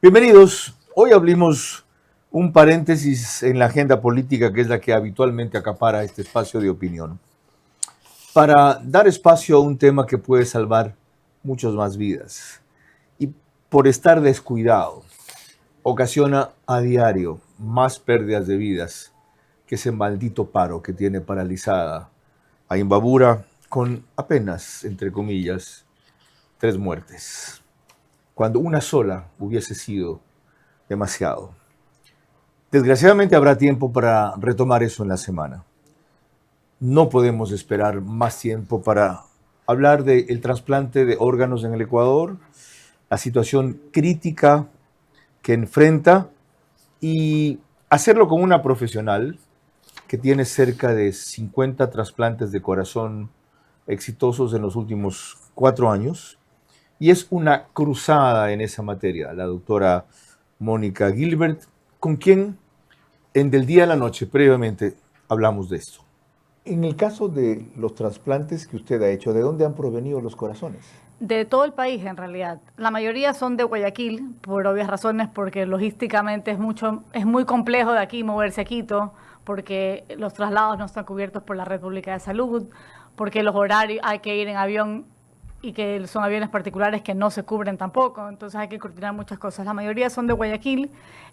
Bienvenidos. Hoy abrimos un paréntesis en la agenda política que es la que habitualmente acapara este espacio de opinión, para dar espacio a un tema que puede salvar muchas más vidas y por estar descuidado ocasiona a diario más pérdidas de vidas que ese maldito paro que tiene paralizada a Imbabura con apenas, entre comillas, 3 muertes, cuando una sola hubiese sido demasiado. Desgraciadamente habrá tiempo para retomar eso en la semana. No podemos esperar más tiempo para hablar del trasplante de órganos en el Ecuador, la situación crítica que enfrenta y hacerlo con una profesional que tiene cerca de 50 trasplantes de corazón exitosos en los últimos 4 años y es una cruzada en esa materia, la doctora Mónica Gilbert, con quien en Del Día a la Noche previamente hablamos de esto. En el caso de los trasplantes que usted ha hecho, ¿de dónde han provenido los corazones? De todo el país, en realidad. La mayoría son de Guayaquil, por obvias razones, porque logísticamente es muy complejo de aquí moverse a Quito, porque los traslados no están cubiertos por la Red Pública de Salud, porque los horarios hay que ir en avión y que son aviones particulares que no se cubren tampoco, entonces hay que coordinar muchas cosas. La mayoría son de Guayaquil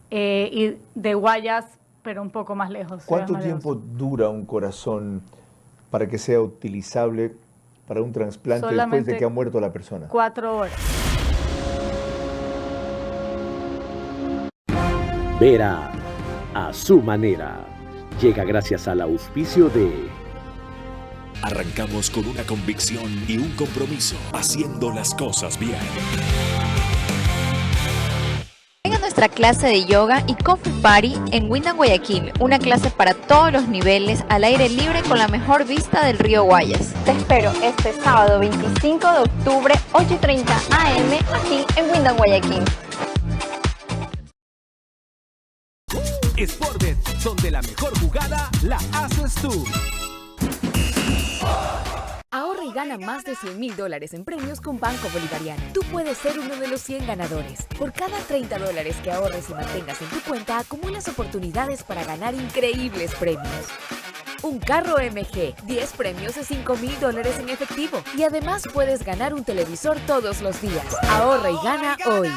y de Guayas, pero un poco más lejos. ¿Cuánto tiempo dura un corazón para que sea utilizable para un trasplante después de que ha muerto la persona? 4 horas. Vera a su manera. Llega gracias al auspicio de... Arrancamos con una convicción y un compromiso, haciendo las cosas bien. Venga a nuestra clase de yoga y coffee party en Windham Guayaquil, una clase para todos los niveles, al aire libre con la mejor vista del río Guayas. Te espero este sábado 25 de octubre, 8:30 am, aquí en Windham Guayaquil. Sportbet, donde la mejor jugada la haces tú. Ahorra y gana más de $100,000 en premios con Banco Bolivariano. Tú puedes ser uno de los 100 ganadores. Por cada $30 que ahorres y mantengas en tu cuenta, acumulas oportunidades para ganar increíbles premios. Un carro MG, 10 premios de $5,000 en efectivo. Y además puedes ganar un televisor todos los días. Ahorra y gana hoy.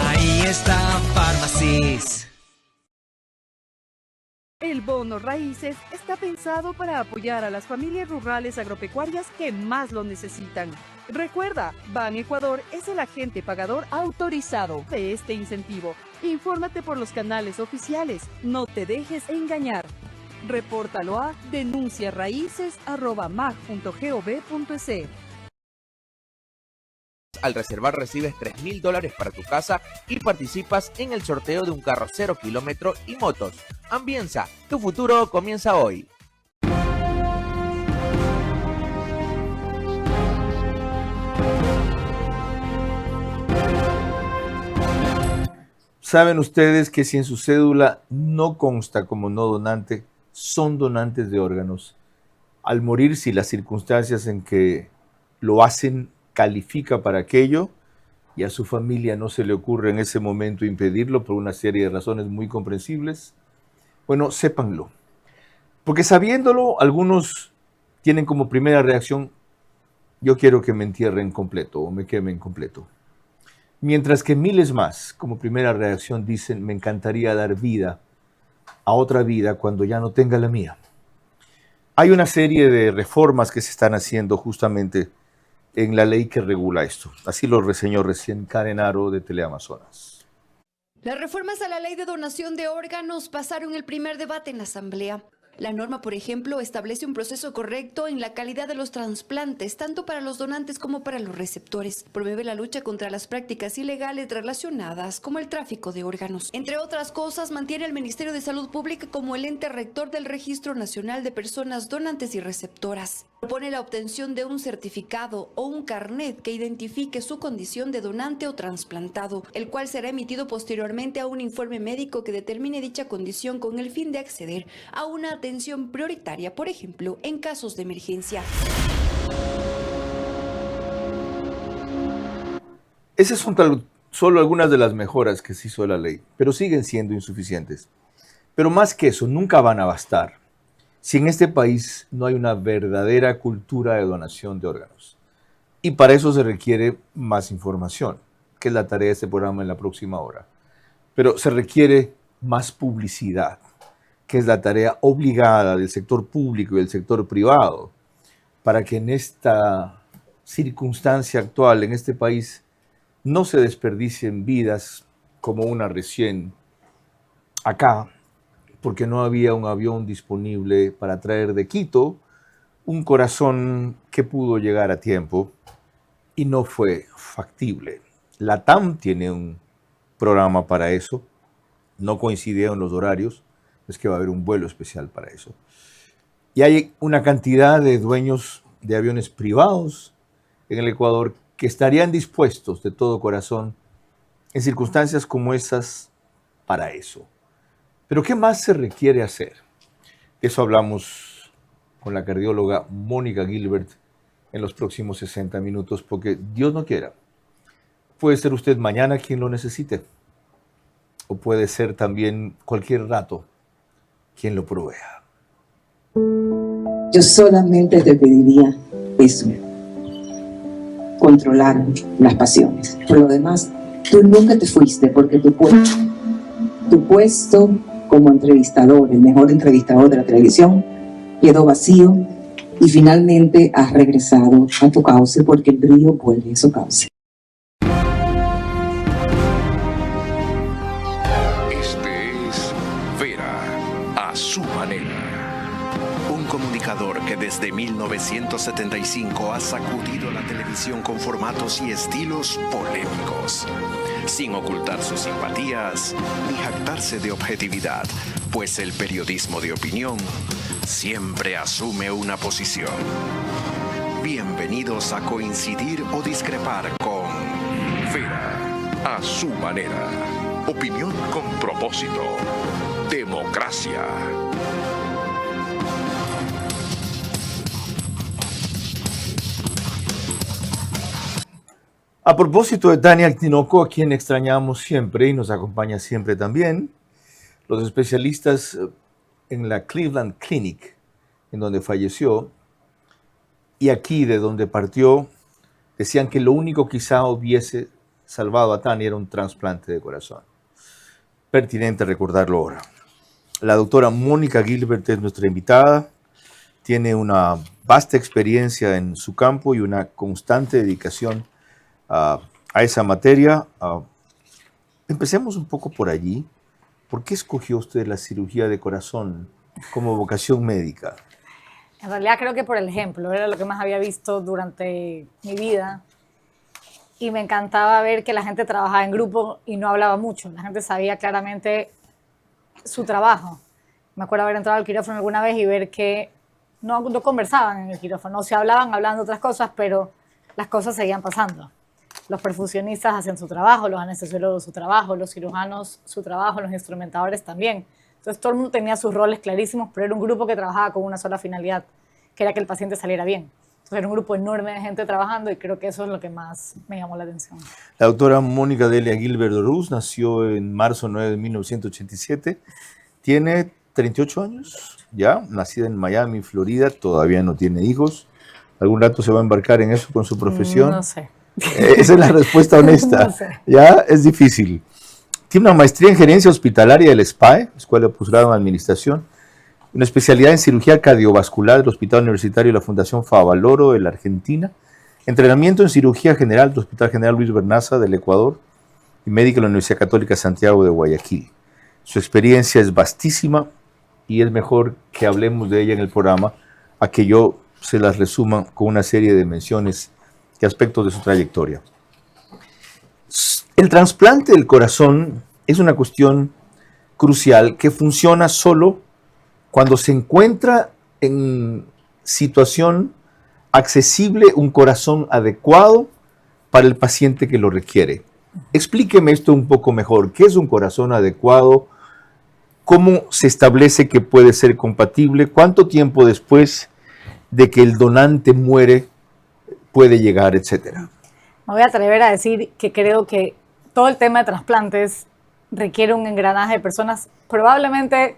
Ahí está Farmacis. El bono raíces está pensado para apoyar a las familias rurales agropecuarias que más lo necesitan. Recuerda, Ban Ecuador es el agente pagador autorizado de este incentivo. Infórmate por los canales oficiales. No te dejes engañar. Repórtalo a denunciaraíces@mag.gov.es. Al reservar recibes $3,000 para tu casa y participas en el sorteo de un carro 0 kilómetro y motos. Ambienza, tu futuro comienza hoy. ¿Saben ustedes que si en su cédula no consta como no donante, son donantes de órganos? Al morir, si las circunstancias en que lo hacen califica para aquello y a su familia no se le ocurre en ese momento impedirlo por una serie de razones muy comprensibles, bueno, sépanlo. Porque sabiéndolo, algunos tienen como primera reacción, yo quiero que me entierren completo o me quemen completo. Mientras que miles más, como primera reacción, dicen, me encantaría dar vida a otra vida cuando ya no tenga la mía. Hay una serie de reformas que se están haciendo justamente en la ley que regula esto. Así lo reseñó recién Karen Aro de Teleamazonas. Las reformas a la ley de donación de órganos pasaron el primer debate en la Asamblea. La norma, por ejemplo, establece un proceso correcto en la calidad de los trasplantes, tanto para los donantes como para los receptores. Promueve la lucha contra las prácticas ilegales relacionadas, como el tráfico de órganos. Entre otras cosas, mantiene al Ministerio de Salud Pública como el ente rector del Registro Nacional de Personas Donantes y Receptoras. Propone la obtención de un certificado o un carnet que identifique su condición de donante o trasplantado, el cual será emitido posteriormente a un informe médico que determine dicha condición con el fin de acceder a una atención prioritaria, por ejemplo, en casos de emergencia. Esas son solo algunas de las mejoras que se hizo de la ley, pero siguen siendo insuficientes. Pero más que eso, nunca van a bastar si en este país no hay una verdadera cultura de donación de órganos. Y para eso se requiere más información, que es la tarea de este programa en la próxima hora. Pero se requiere más publicidad, que es la tarea obligada del sector público y del sector privado, para que en esta circunstancia actual, en este país, no se desperdicien vidas como una recién acá, porque no había un avión disponible para traer de Quito un corazón que pudo llegar a tiempo y no fue factible. La TAM tiene un programa para eso, no coincidieron los horarios, es que va a haber un vuelo especial para eso. Y hay una cantidad de dueños de aviones privados en el Ecuador que estarían dispuestos de todo corazón en circunstancias como esas para eso. Pero ¿qué más se requiere hacer? De eso hablamos con la cardióloga Mónica Gilbert en los próximos 60 minutos, porque Dios no quiera. Puede ser usted mañana quien lo necesite, o puede ser también cualquier rato quien lo provea. Yo solamente te pediría eso, controlar las pasiones. Por lo demás, tú nunca te fuiste porque tu puesto como entrevistador, el mejor entrevistador de la televisión, quedó vacío y finalmente has regresado a tu cauce porque el brillo vuelve a su cauce. Este es Vera, a su manera. Un comunicador que desde 1975 ha sacudido la televisión con formatos y estilos polémicos, sin ocultar sus simpatías ni jactarse de objetividad, pues el periodismo de opinión siempre asume una posición. Bienvenidos a coincidir o discrepar con Vera, a su manera. Opinión con propósito. Democracia. A propósito de Tania Tinoco, a quien extrañamos siempre y nos acompaña siempre también, los especialistas en la Cleveland Clinic, en donde falleció, y aquí de donde partió, decían que lo único quizá hubiese salvado a Tania era un trasplante de corazón. Pertinente recordarlo ahora. La doctora Mónica Gilbert es nuestra invitada, tiene una vasta experiencia en su campo y una constante dedicación a esa materia. Empecemos un poco por allí. ¿Por qué escogió usted la cirugía de corazón como vocación médica? En realidad creo que por el ejemplo, era lo que más había visto durante mi vida y me encantaba ver que la gente trabajaba en grupo y no hablaba mucho, la gente sabía claramente su trabajo. Me acuerdo haber entrado al quirófano alguna vez y ver que no conversaban en el quirófano, se hablaban de otras cosas, pero las cosas seguían pasando. Los perfusionistas hacían su trabajo, los anestesiólogos su trabajo, los cirujanos su trabajo, los instrumentadores también. Entonces todo el mundo tenía sus roles clarísimos, pero era un grupo que trabajaba con una sola finalidad, que era que el paciente saliera bien. Entonces era un grupo enorme de gente trabajando y creo que eso es lo que más me llamó la atención. La doctora Mónica Delia Gilbert Oruz nació en marzo 9 de 1987, tiene 38 años ya, nacida en Miami, Florida, todavía no tiene hijos. ¿Algún rato se va a embarcar en eso con su profesión? No sé. Esa es la respuesta honesta. No sé. Ya es difícil. Tiene una maestría en gerencia hospitalaria del SPAE, Escuela de Posgrado en Administración, una especialidad en cirugía cardiovascular del Hospital Universitario de la Fundación Favaloro de la Argentina, entrenamiento en cirugía general del Hospital General Luis Bernaza del Ecuador y médica de la Universidad Católica Santiago de Guayaquil. Su experiencia es vastísima y es mejor que hablemos de ella en el programa a que yo se las resuma con una serie de menciones y aspectos de su trayectoria. El trasplante del corazón es una cuestión crucial que funciona solo cuando se encuentra en situación accesible, un corazón adecuado para el paciente que lo requiere. Explíqueme esto un poco mejor. ¿Qué es un corazón adecuado? ¿Cómo se establece que puede ser compatible? ¿Cuánto tiempo después de que el donante muere puede llegar, etcétera? Me voy a atrever a decir que creo que todo el tema de trasplantes requiere un engranaje de personas, probablemente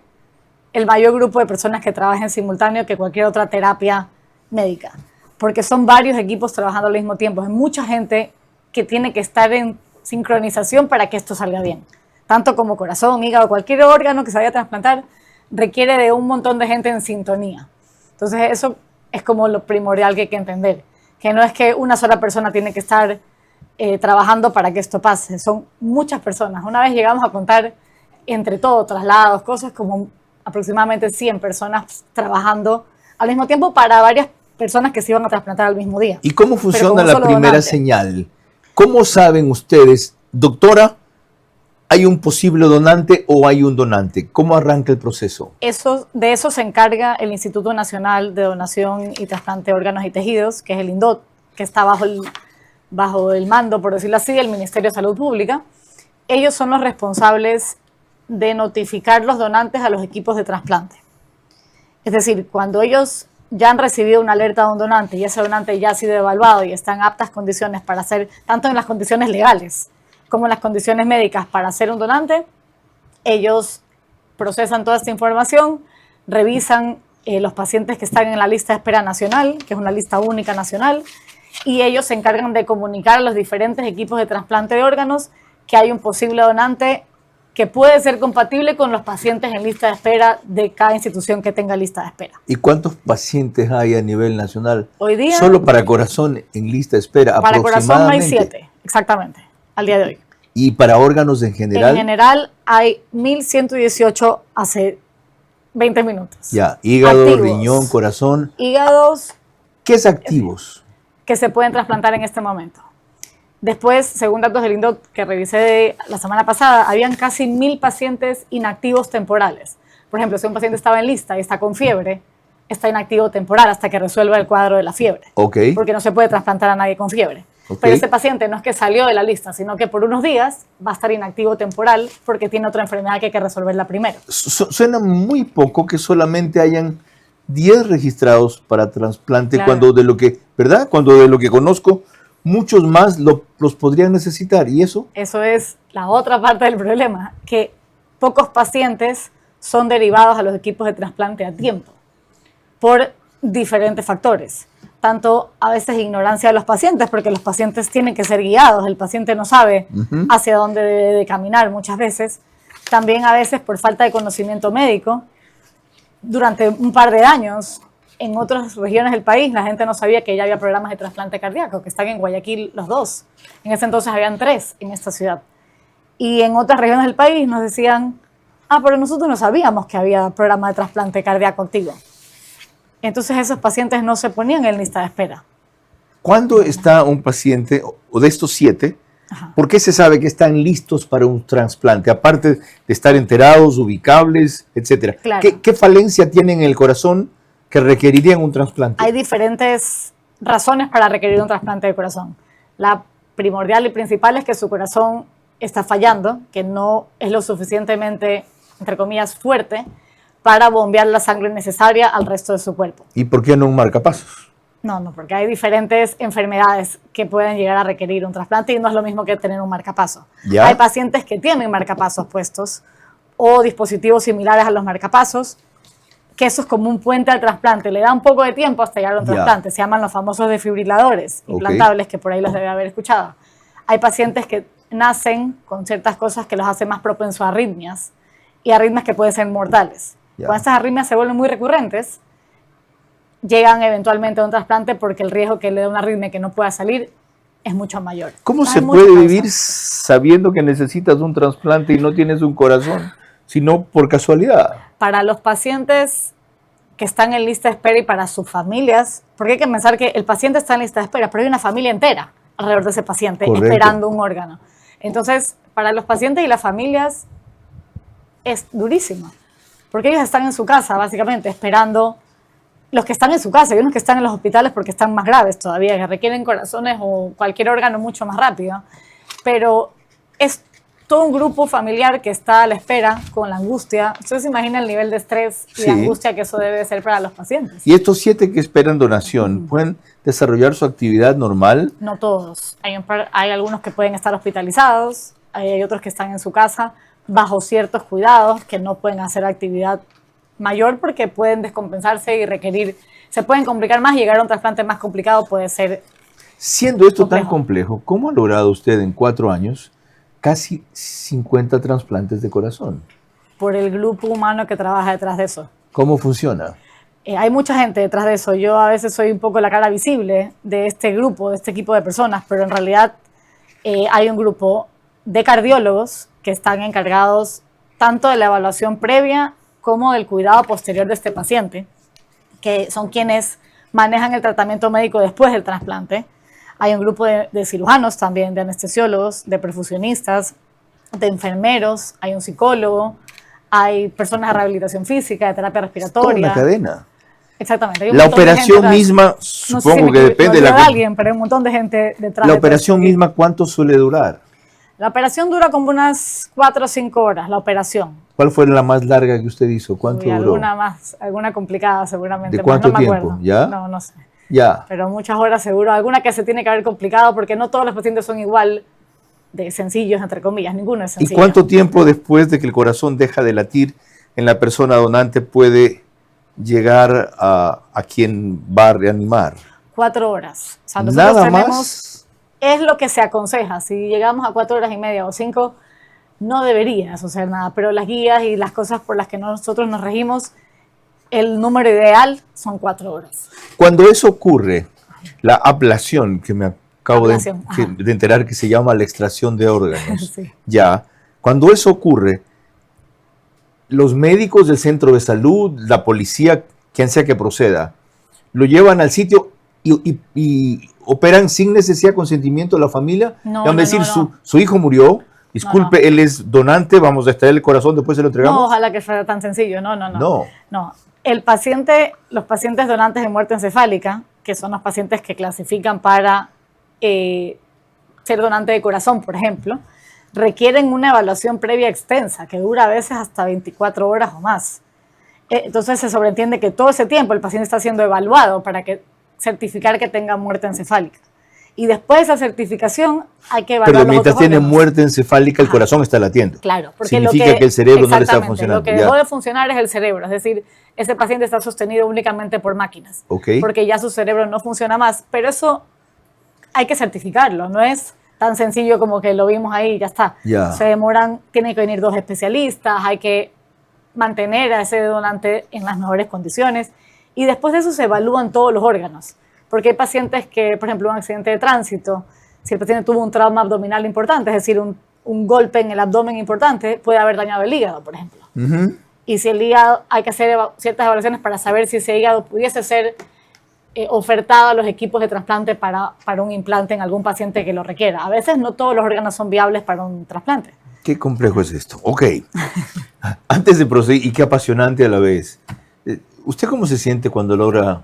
el mayor grupo de personas que trabajen simultáneo que cualquier otra terapia médica, porque son varios equipos trabajando al mismo tiempo. Hay mucha gente que tiene que estar en sincronización para que esto salga bien. Tanto como corazón, hígado, cualquier órgano que se vaya a trasplantar requiere de un montón de gente en sintonía. Entonces eso es como lo primordial que hay que entender, que no es que una sola persona tiene que estar trabajando para que esto pase, son muchas personas. Una vez llegamos a contar entre todo, traslados, cosas, como aproximadamente 100 personas trabajando al mismo tiempo para varias personas que se iban a trasplantar al mismo día. ¿Y cómo funciona la primera donante. señal? ¿Cómo saben ustedes, doctora, hay un posible donante o hay un donante? ¿Cómo arranca el proceso? De eso se encarga el Instituto Nacional de Donación y Trasplante de Órganos y Tejidos, que es el INDOT, que está bajo el mando, por decirlo así, del Ministerio de Salud Pública. Ellos son los responsables de notificar los donantes a los equipos de trasplante. Es decir, cuando ellos ya han recibido una alerta de un donante y ese donante ya ha sido evaluado y está en aptas condiciones para hacer, tanto en las condiciones legales como en las condiciones médicas para ser un donante, ellos procesan toda esta información, revisan los pacientes que están en la lista de espera nacional, que es una lista única nacional, y ellos se encargan de comunicar a los diferentes equipos de trasplante de órganos que hay un posible donante que puede ser compatible con los pacientes en lista de espera de cada institución que tenga lista de espera. ¿Y cuántos pacientes hay a nivel nacional? Hoy día, solo para corazón en lista de espera, para corazón hay aproximadamente. 7, exactamente, al día de hoy. ¿Y para órganos en general? En general hay 1.118 hace 20 minutos. Ya, hígado, activos. riñón, corazón. Hígados. ¿Qué es activos? Que se pueden trasplantar en este momento. Después, según datos del INDOT que revisé la semana pasada, habían casi 1.000 pacientes inactivos temporales. Por ejemplo, si un paciente estaba en lista y está con fiebre, está inactivo temporal hasta que resuelva el cuadro de la fiebre. Okay. Porque no se puede trasplantar a nadie con fiebre. Okay. Pero ese paciente no es que salió de la lista, sino que por unos días va a estar inactivo temporal porque tiene otra enfermedad que hay que resolverla primero. Suena muy poco que solamente hayan 10 registrados para trasplante, Claro. cuando de lo que, ¿verdad? Cuando de lo que conozco, muchos más los podrían necesitar. ¿Y eso? Eso es la otra parte del problema, que pocos pacientes son derivados a los equipos de trasplante a tiempo por diferentes factores. Tanto a veces ignorancia de los pacientes, porque los pacientes tienen que ser guiados, el paciente no sabe hacia dónde debe de caminar muchas veces. También a veces por falta de conocimiento médico. Durante un par de años, en otras regiones del país, la gente no sabía que ya había programas de trasplante cardíaco, que están en Guayaquil los 2. En ese entonces habían 3 en esta ciudad. Y en otras regiones del país nos decían, pero nosotros no sabíamos que había programa de trasplante cardíaco activo. Entonces esos pacientes no se ponían en lista de espera. ¿Cuándo está un paciente, o de estos 7, por qué se sabe que están listos para un trasplante? Aparte de estar enterados, ubicables, etcétera. Claro. ¿Qué falencia tienen en el corazón que requerirían un trasplante? Hay diferentes razones para requerir un trasplante de corazón. La primordial y principal es que su corazón está fallando, que no es lo suficientemente, entre comillas, fuerte para bombear la sangre necesaria al resto de su cuerpo. ¿Y por qué no un marcapasos? No, porque hay diferentes enfermedades que pueden llegar a requerir un trasplante y no es lo mismo que tener un marcapasos. ¿Ya? Hay pacientes que tienen marcapasos puestos o dispositivos similares a los marcapasos, que eso es como un puente al trasplante. Le da un poco de tiempo hasta llegar a un Ya. trasplante. Se llaman los famosos desfibriladores implantables, que por ahí los debe haber escuchado. Hay pacientes que nacen con ciertas cosas que los hacen más propensos a arritmias y arritmias que pueden ser mortales. Ya. Cuando estas arritmias se vuelven muy recurrentes, llegan eventualmente a un trasplante porque el riesgo que le da una arritmia que no pueda salir es mucho mayor. ¿Cómo Hay se muchas puede causas. vivir sabiendo que necesitas un trasplante y no tienes un corazón, sino por casualidad? Para los pacientes que están en lista de espera y para sus familias, porque hay que pensar que el paciente está en lista de espera, pero hay una familia entera alrededor de ese paciente Correcto. esperando un órgano. Entonces, para los pacientes y las familias es durísimo, porque ellos están en su casa, básicamente, esperando los que están en su casa, hay unos que están en los hospitales porque están más graves todavía, que requieren corazones o cualquier órgano mucho más rápido, pero es todo un grupo familiar que está a la espera con la angustia. Ustedes se imaginan el nivel de estrés y de angustia que eso debe ser para los pacientes. ¿Y estos 7 que esperan donación pueden desarrollar su actividad normal? No todos. Hay algunos que pueden estar hospitalizados, hay otros que están en su casa bajo ciertos cuidados, que no pueden hacer actividad mayor porque pueden descompensarse y se pueden complicar más y llegar a un trasplante más complicado puede ser. Siendo esto tan complejo, ¿cómo ha logrado usted en 4 años casi 50 trasplantes de corazón? Por el grupo humano que trabaja detrás de eso. ¿Cómo funciona? Hay mucha gente detrás de eso. Yo a veces soy un poco la cara visible de este grupo, de este equipo de personas, pero en realidad hay un grupo de cardiólogos que están encargados tanto de la evaluación previa como del cuidado posterior de este paciente, que son quienes manejan el tratamiento médico después del trasplante. Hay un grupo de cirujanos también, de anestesiólogos, de perfusionistas, de enfermeros, hay un psicólogo, hay personas de rehabilitación física, de terapia respiratoria. Toda una cadena. Exactamente. La operación misma, supongo que depende de alguien, pero hay un montón de gente detrás. La operación misma, ¿cuánto suele durar? La operación dura como unas 4 o 5 horas, la operación. ¿Cuál fue la más larga que usted hizo? ¿Cuánto duró? Alguna complicada seguramente. ¿De cuánto tiempo? Acuerdo. ¿Ya? No sé. Ya. Pero muchas horas seguro. Alguna que se tiene que haber complicado porque no todos los pacientes son igual de sencillos, entre comillas. Ninguno es sencillo. ¿Y cuánto tiempo después de que el corazón deja de latir en la persona donante puede llegar a quien va a reanimar? 4 horas. O sea, nosotros ¿Nada tenemos, más? es lo que se aconseja. Si llegamos a 4 horas y media o 5, no debería suceder nada. Pero las guías y las cosas por las que nosotros nos regimos, el número ideal son 4 horas. Cuando eso ocurre, la ablación, que me acabo de enterar que se llama la extracción de órganos, Sí. ya, cuando eso ocurre, los médicos del centro de salud, la policía, quien sea que proceda, lo llevan al sitio y operan sin necesidad de consentimiento de la familia. No, Van a decir, no. Su hijo murió, disculpe, él es donante, vamos a extraer el corazón, después se lo entregamos. No, ojalá que fuera tan sencillo. No. No. Los pacientes donantes de muerte encefálica, que son los pacientes que clasifican para ser donante de corazón, por ejemplo, requieren una evaluación previa extensa, que dura a veces hasta 24 horas o más. Entonces se sobreentiende que todo ese tiempo el paciente está siendo evaluado para certificar que tenga muerte encefálica. Y después de esa certificación hay que evaluar. Pero mientras tiene órganos. muerte encefálica, el corazón está latiendo. Claro, porque significa que el cerebro no le está funcionando. Lo que dejó de funcionar es el cerebro, es decir, ese paciente está sostenido únicamente por máquinas, porque ya su cerebro no funciona más. Pero eso hay que certificarlo, no es tan sencillo como que lo vimos ahí y ya está. Se demoran, tienen que venir 2 especialistas, hay que mantener a ese donante en las mejores condiciones y después de eso se evalúan todos los órganos. Porque hay pacientes que, por ejemplo, un accidente de tránsito, si el paciente tuvo un trauma abdominal importante, es decir, un golpe en el abdomen importante, puede haber dañado el hígado, por ejemplo. Y si el hígado, hay que hacer ciertas evaluaciones para saber si ese hígado pudiese ser ofertado a los equipos de trasplante para un implante en algún paciente que lo requiera. A veces no todos los órganos son viables para un trasplante. Qué complejo es esto. Ok. Antes de proceder, y qué apasionante a la vez, ¿usted cómo se siente cuando logra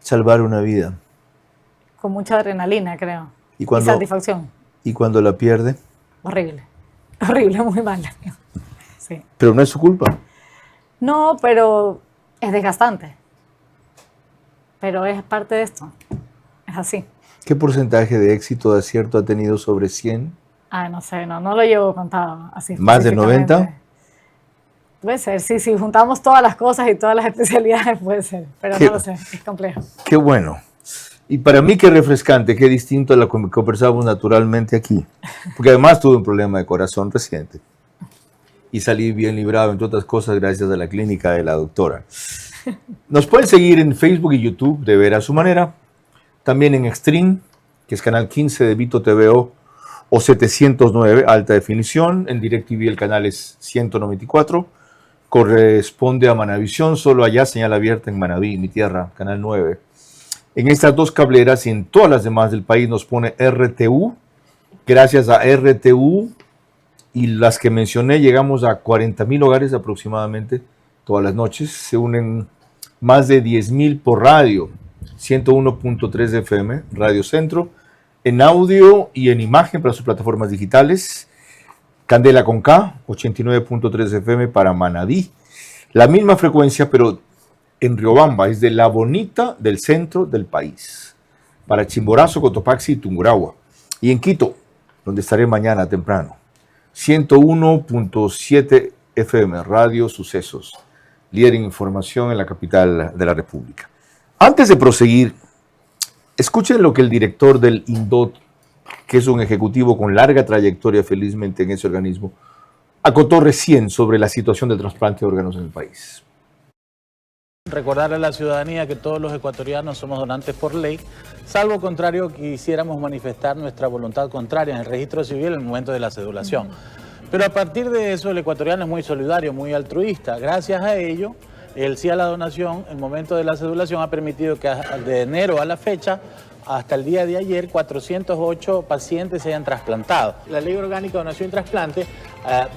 salvar una vida? Con mucha adrenalina, creo. Y satisfacción. ¿Y cuando la pierde? Horrible. Horrible, muy mala. Sí. Pero no es su culpa. No, pero es desgastante. Pero es parte de esto. Es así. ¿Qué porcentaje de éxito de acierto ha tenido sobre 100? No sé, no lo llevo contado así. ¿Más de 90? Puede ser, sí, si juntamos todas las cosas y todas las especialidades puede ser, pero no lo sé, es complejo. Qué bueno. Y para mí qué refrescante, qué distinto a lo que conversamos naturalmente aquí. Porque además tuve un problema de corazón reciente. Y salí bien librado, entre otras cosas, gracias a la clínica de la doctora. Nos pueden seguir en Facebook y YouTube de Ver a Su Manera. También en Extreme, que es canal 15 de Vito TVO o 709, alta definición. En DirecTV el canal es 194. Corresponde a Manavisión, solo allá señal abierta en Manaví, mi tierra, canal 9. En estas 2 cableras y en todas las demás del país nos pone RTU. Gracias a RTU y las que mencioné, llegamos a 40,000 hogares aproximadamente todas las noches. Se unen más de 10.000 por radio, 101.3 FM, Radio Centro, en audio y en imagen para sus plataformas digitales, Candela con K, 89.3 FM para Manabí, la misma frecuencia pero en Riobamba, es de La Bonita del centro del país, para Chimborazo, Cotopaxi y Tungurahua, y en Quito, donde estaré mañana temprano, 101.7 FM, Radio Sucesos, líder en información en la capital de la República. Antes de proseguir, escuchen lo que el director del INDOT, que es un ejecutivo con larga trayectoria felizmente en ese organismo, acotó recién sobre la situación del trasplante de órganos en el país. Recordarle a la ciudadanía que todos los ecuatorianos somos donantes por ley, salvo contrario quisiéramos manifestar nuestra voluntad contraria en el registro civil en el momento de la cedulación. Pero a partir de eso el ecuatoriano es muy solidario, muy altruista. Gracias a ello, el sí a la donación, el momento de la cedulación ha permitido que de enero a la fecha, hasta el día de ayer, 408 pacientes se hayan trasplantado. La Ley Orgánica de Donación y Trasplante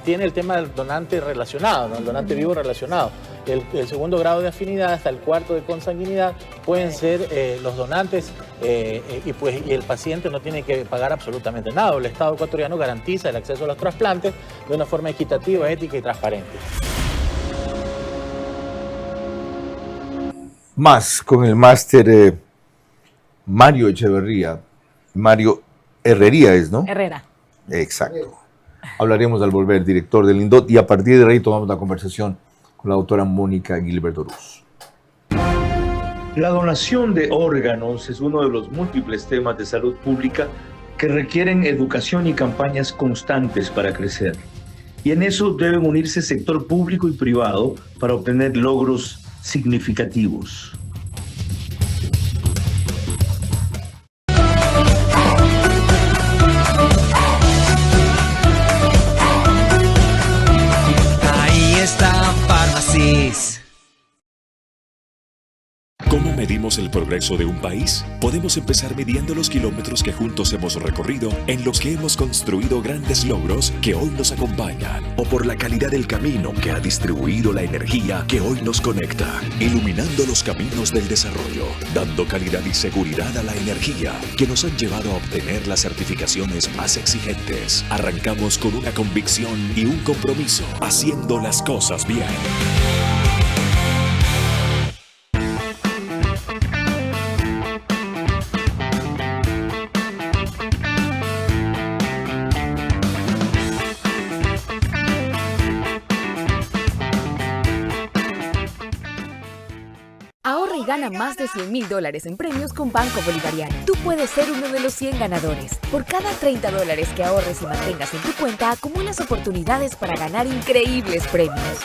tiene el tema del donante relacionado, ¿no? El donante vivo relacionado. El segundo grado de afinidad hasta el cuarto de consanguinidad pueden ser los donantes y el paciente no tiene que pagar absolutamente nada. El Estado ecuatoriano garantiza el acceso a los trasplantes de una forma equitativa, ética y transparente. Más con el máster Mario Echeverría, Mario Herrería es, ¿no? Herrera. Exacto. Hablaremos al volver, director del INDOT, y a partir de ahí tomamos la conversación con la doctora Mónica Gilberto Ruz. La donación de órganos es uno de los múltiples temas de salud pública que requieren educación y campañas constantes para crecer. Y en eso deben unirse sector público y privado para obtener logros significativos. ¿Cómo medimos el progreso de un país? Podemos empezar midiendo los kilómetros que juntos hemos recorrido, en los que hemos construido grandes logros que hoy nos acompañan, o por la calidad del camino que ha distribuido la energía que hoy nos conecta, iluminando los caminos del desarrollo, dando calidad y seguridad a la energía que nos han llevado a obtener las certificaciones más exigentes. Arrancamos con una convicción y un compromiso, haciendo las cosas bien. Gana más de $100,000 en premios con Banco Bolivariano. Tú puedes ser uno de los 100 ganadores. Por cada $30 que ahorres y mantengas en tu cuenta, acumulas oportunidades para ganar increíbles premios.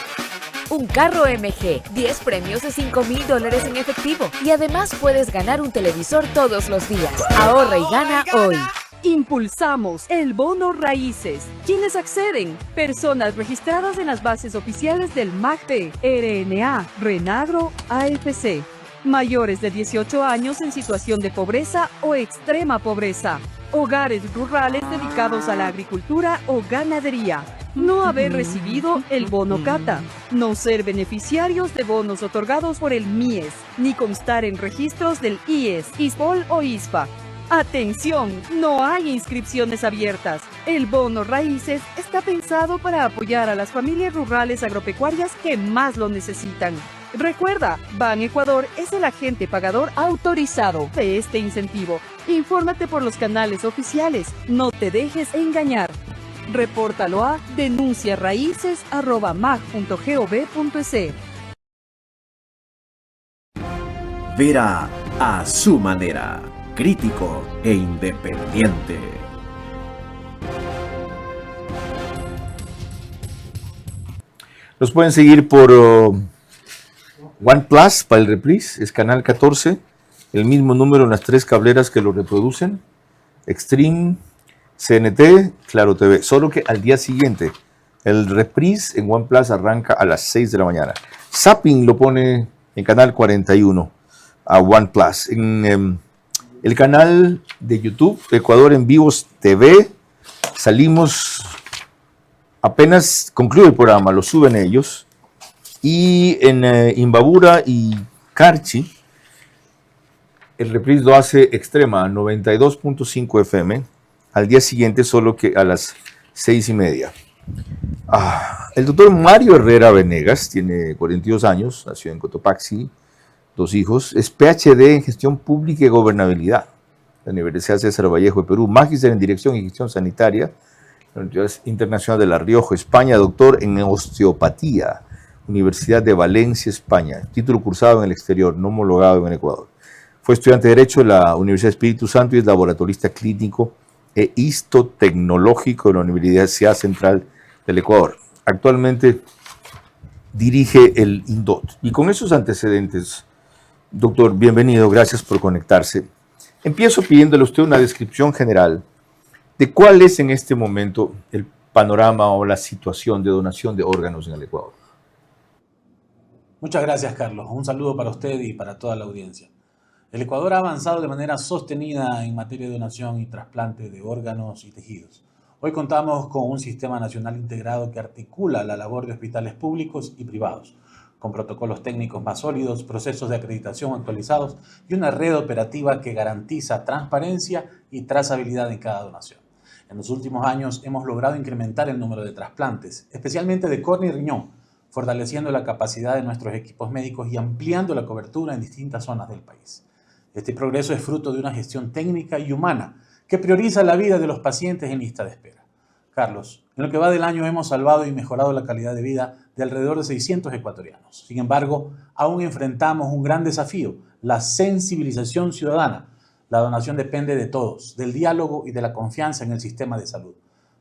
Un carro MG, 10 premios de $5,000 en efectivo. Y además puedes ganar un televisor todos los días. Ahorra y gana hoy. Impulsamos el bono raíces. ¿Quiénes acceden? Personas registradas en las bases oficiales del MACD, RNA, Renagro, AFC. Mayores de 18 años en situación de pobreza o extrema pobreza. Hogares rurales dedicados a la agricultura o ganadería. No haber recibido el bono Cata. No ser beneficiarios de bonos otorgados por el MIES. Ni constar en registros del IES, ISPOL o ISPA. ¡Atención! No hay inscripciones abiertas. El bono raíces está pensado para apoyar a las familias rurales agropecuarias que más lo necesitan. Recuerda, Ban Ecuador es el agente pagador autorizado de este incentivo. Infórmate por los canales oficiales. No te dejes engañar. Repórtalo a denunciaraíces@mag.gov.es. Vera a su manera, crítico e independiente. Los pueden seguir por OnePlus para el reprise, es canal 14, el mismo número en las 3 cableras que lo reproducen, Extreme, CNT, Claro TV, solo que al día siguiente el reprise en OnePlus arranca a las 6 de la mañana. Zapping lo pone en canal 41 a OnePlus. En el canal de YouTube, Ecuador en Vivos TV, salimos, apenas concluye el programa, lo suben ellos. Y en Imbabura y Carchi, el reprise lo hace extrema, 92.5 FM, al día siguiente solo que a las 6:30. El doctor Mario Herrera Venegas tiene 42 años, nació en Cotopaxi, 2 hijos, es PhD en Gestión Pública y Gobernabilidad, la Universidad César Vallejo de Perú, magíster en Dirección y Gestión Sanitaria, la Universidad Internacional de La Rioja, España, doctor en Osteopatía, Universidad de Valencia, España, título cursado en el exterior, no homologado en Ecuador. Fue estudiante de Derecho de la Universidad Espíritu Santo y es laboratorista clínico e histotecnológico de la Universidad Central del Ecuador. Actualmente dirige el INDOT. Y con esos antecedentes, doctor, bienvenido, gracias por conectarse. Empiezo pidiéndole a usted una descripción general de cuál es en este momento el panorama o la situación de donación de órganos en el Ecuador. Muchas gracias, Carlos. Un saludo para usted y para toda la audiencia. El Ecuador ha avanzado de manera sostenida en materia de donación y trasplante de órganos y tejidos. Hoy contamos con un sistema nacional integrado que articula la labor de hospitales públicos y privados, con protocolos técnicos más sólidos, procesos de acreditación actualizados y una red operativa que garantiza transparencia y trazabilidad en cada donación. En los últimos años hemos logrado incrementar el número de trasplantes, especialmente de córnea y riñón, fortaleciendo la capacidad de nuestros equipos médicos y ampliando la cobertura en distintas zonas del país. Este progreso es fruto de una gestión técnica y humana que prioriza la vida de los pacientes en lista de espera. Carlos, en lo que va del año hemos salvado y mejorado la calidad de vida de alrededor de 600 ecuatorianos. Sin embargo, aún enfrentamos un gran desafío, la sensibilización ciudadana. La donación depende de todos, del diálogo y de la confianza en el sistema de salud.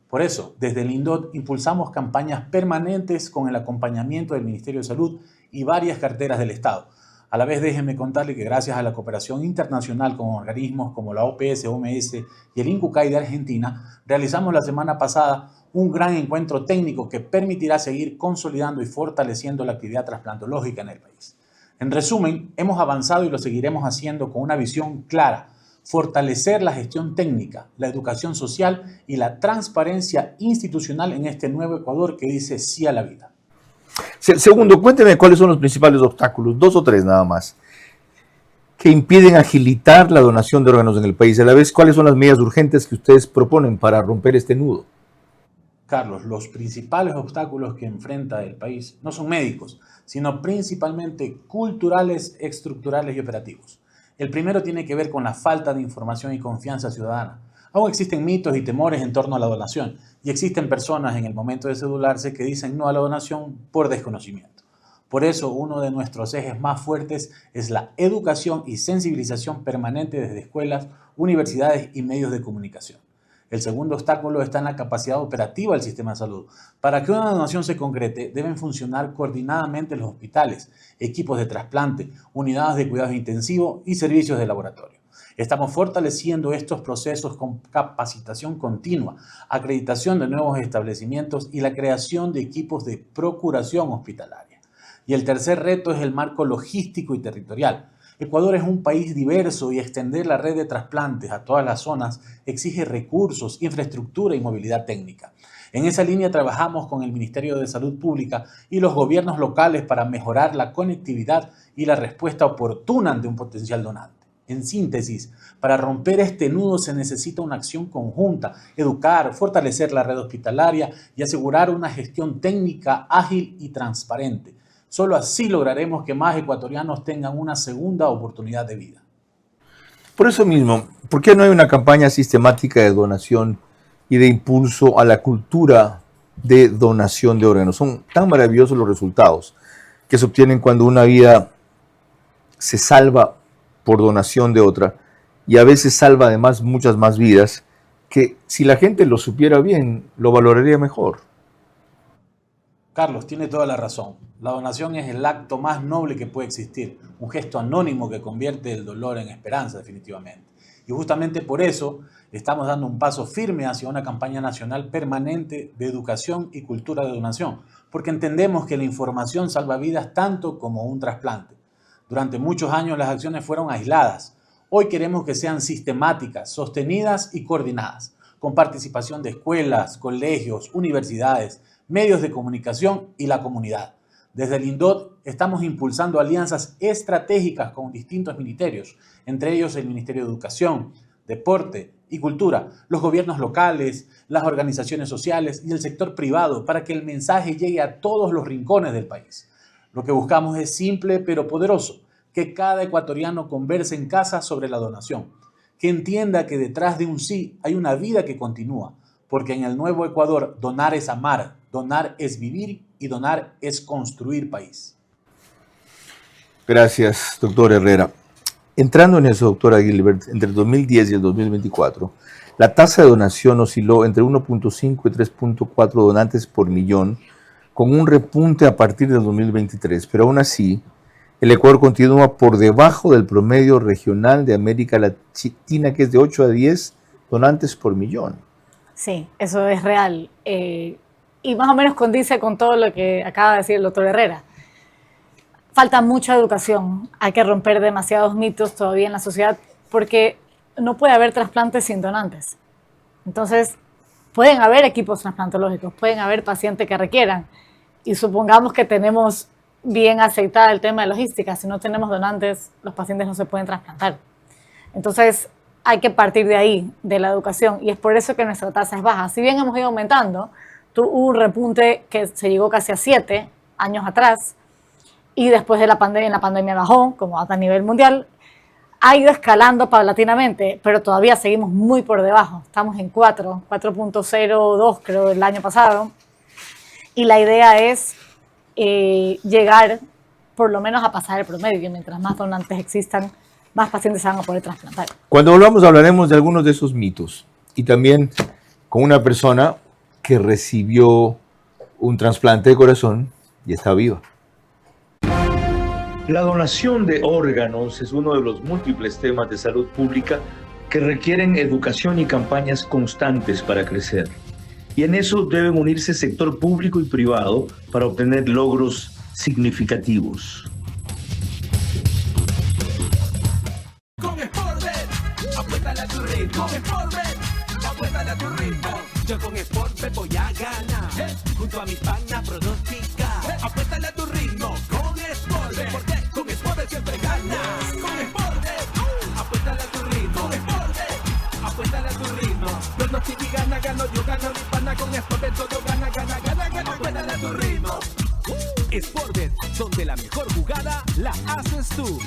Por eso, desde el INDOT impulsamos campañas permanentes con el acompañamiento del Ministerio de Salud y varias carteras del Estado. A la vez, déjenme contarle que gracias a la cooperación internacional con organismos como la OPS, OMS y el INCUCAI de Argentina, realizamos la semana pasada un gran encuentro técnico que permitirá seguir consolidando y fortaleciendo la actividad trasplantológica en el país. En resumen, hemos avanzado y lo seguiremos haciendo con una visión clara: fortalecer la gestión técnica, la educación social y la transparencia institucional en este nuevo Ecuador que dice sí a la vida. Segundo, cuénteme cuáles son los principales obstáculos, 2 o 3 nada más, que impiden agilitar la donación de órganos en el país. A la vez, ¿cuáles son las medidas urgentes que ustedes proponen para romper este nudo? Carlos, los principales obstáculos que enfrenta el país no son médicos, sino principalmente culturales, estructurales y operativos. El primero tiene que ver con la falta de información y confianza ciudadana. Aún existen mitos y temores en torno a la donación y existen personas en el momento de cedularse que dicen no a la donación por desconocimiento. Por eso, uno de nuestros ejes más fuertes es la educación y sensibilización permanente desde escuelas, universidades y medios de comunicación. El segundo obstáculo está en la capacidad operativa del sistema de salud. Para que una donación se concrete, deben funcionar coordinadamente los hospitales, equipos de trasplante, unidades de cuidados intensivos y servicios de laboratorio. Estamos fortaleciendo estos procesos con capacitación continua, acreditación de nuevos establecimientos y la creación de equipos de procuración hospitalaria. Y el tercer reto es el marco logístico y territorial. Ecuador es un país diverso y extender la red de trasplantes a todas las zonas exige recursos, infraestructura y movilidad técnica. En esa línea trabajamos con el Ministerio de Salud Pública y los gobiernos locales para mejorar la conectividad y la respuesta oportuna ante un potencial donante. En síntesis, para romper este nudo se necesita una acción conjunta, educar, fortalecer la red hospitalaria y asegurar una gestión técnica ágil y transparente. Solo así lograremos que más ecuatorianos tengan una segunda oportunidad de vida. Por eso mismo, ¿por qué no hay una campaña sistemática de donación y de impulso a la cultura de donación de órganos? Son tan maravillosos los resultados que se obtienen cuando una vida se salva por donación de otra, y a veces salva además muchas más vidas, que si la gente lo supiera bien, lo valoraría mejor. Carlos, tiene toda la razón. La donación es el acto más noble que puede existir, un gesto anónimo que convierte el dolor en esperanza definitivamente. Y justamente por eso estamos dando un paso firme hacia una campaña nacional permanente de educación y cultura de donación, porque entendemos que la información salva vidas tanto como un trasplante. Durante muchos años las acciones fueron aisladas. Hoy queremos que sean sistemáticas, sostenidas y coordinadas, con participación de escuelas, colegios, universidades, medios de comunicación y la comunidad. Desde el INDOT estamos impulsando alianzas estratégicas con distintos ministerios, entre ellos el Ministerio de Educación, Deporte y Cultura, los gobiernos locales, las organizaciones sociales y el sector privado para que el mensaje llegue a todos los rincones del país. Lo que buscamos es simple pero poderoso, que cada ecuatoriano converse en casa sobre la donación, que entienda que detrás de un sí hay una vida que continúa, porque en el nuevo Ecuador donar es amar, donar es vivir y donar es construir país. Gracias, doctor Herrera. Entrando en eso, doctora Gilbert, entre el 2010 y el 2024, la tasa de donación osciló entre 1.5 y 3.4 donantes por millón, con un repunte a partir del 2023, pero aún así, el Ecuador continúa por debajo del promedio regional de América Latina, que es de 8 a 10 donantes por millón. Sí, eso es real. Y más o menos condice con todo lo que acaba de decir el doctor Herrera. Falta mucha educación, hay que romper demasiados mitos todavía en la sociedad, porque no puede haber trasplantes sin donantes. Entonces, pueden haber equipos trasplantológicos, pueden haber pacientes que requieran, y supongamos que tenemos bien aceitada el tema de logística. Si no tenemos donantes, los pacientes no se pueden trasplantar. Entonces, hay que partir de ahí, de la educación, y es por eso que nuestra tasa es baja. Si bien hemos ido aumentando, hubo un repunte que se llegó casi a 7 años atrás, y después de la pandemia bajó, como a nivel mundial, ha ido escalando paulatinamente, pero todavía seguimos muy por debajo. Estamos en 4.02 creo del año pasado, y la idea es llegar por lo menos a pasar el promedio, que mientras más donantes existan, más pacientes se van a poder trasplantar. Cuando volvamos hablaremos de algunos de esos mitos, y también con una persona que recibió un trasplante de corazón y está viva. La donación de órganos es uno de los múltiples temas de salud pública que requieren educación y campañas constantes para crecer. Y en eso deben unirse sector público y privado para obtener logros significativos. Con Sportbet, apuéstale a tu ritmo. Con Sportbet, apuéstale a tu ritmo. Yo con Sportbet voy a ganar. Junto a mis panas pronostica. Apuéstale a tu ritmo. Con Sportbet, porque con Sportbet siempre ganas. Con Sportbet, apuéstale a tu ritmo. Con Sportbet, apuéstale a tu ritmo. Pronostica y gana, gano yo, gano mi pana. Con Sportbet todo gana, gana, gana, gana. Apuéstale a tu ritmo. Sportbet, donde la mejor jugada la haces tú.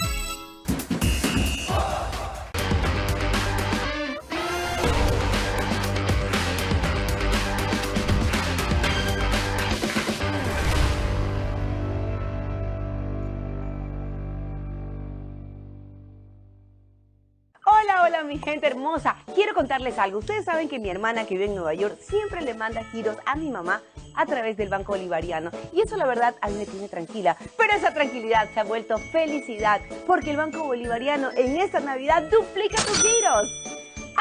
Hola mi gente hermosa, quiero contarles algo. Ustedes saben que mi hermana que vive en Nueva York siempre le manda giros a mi mamá a través del Banco Bolivariano, y eso la verdad a mí me tiene tranquila, pero esa tranquilidad se ha vuelto felicidad porque el Banco Bolivariano en esta Navidad duplica tus giros.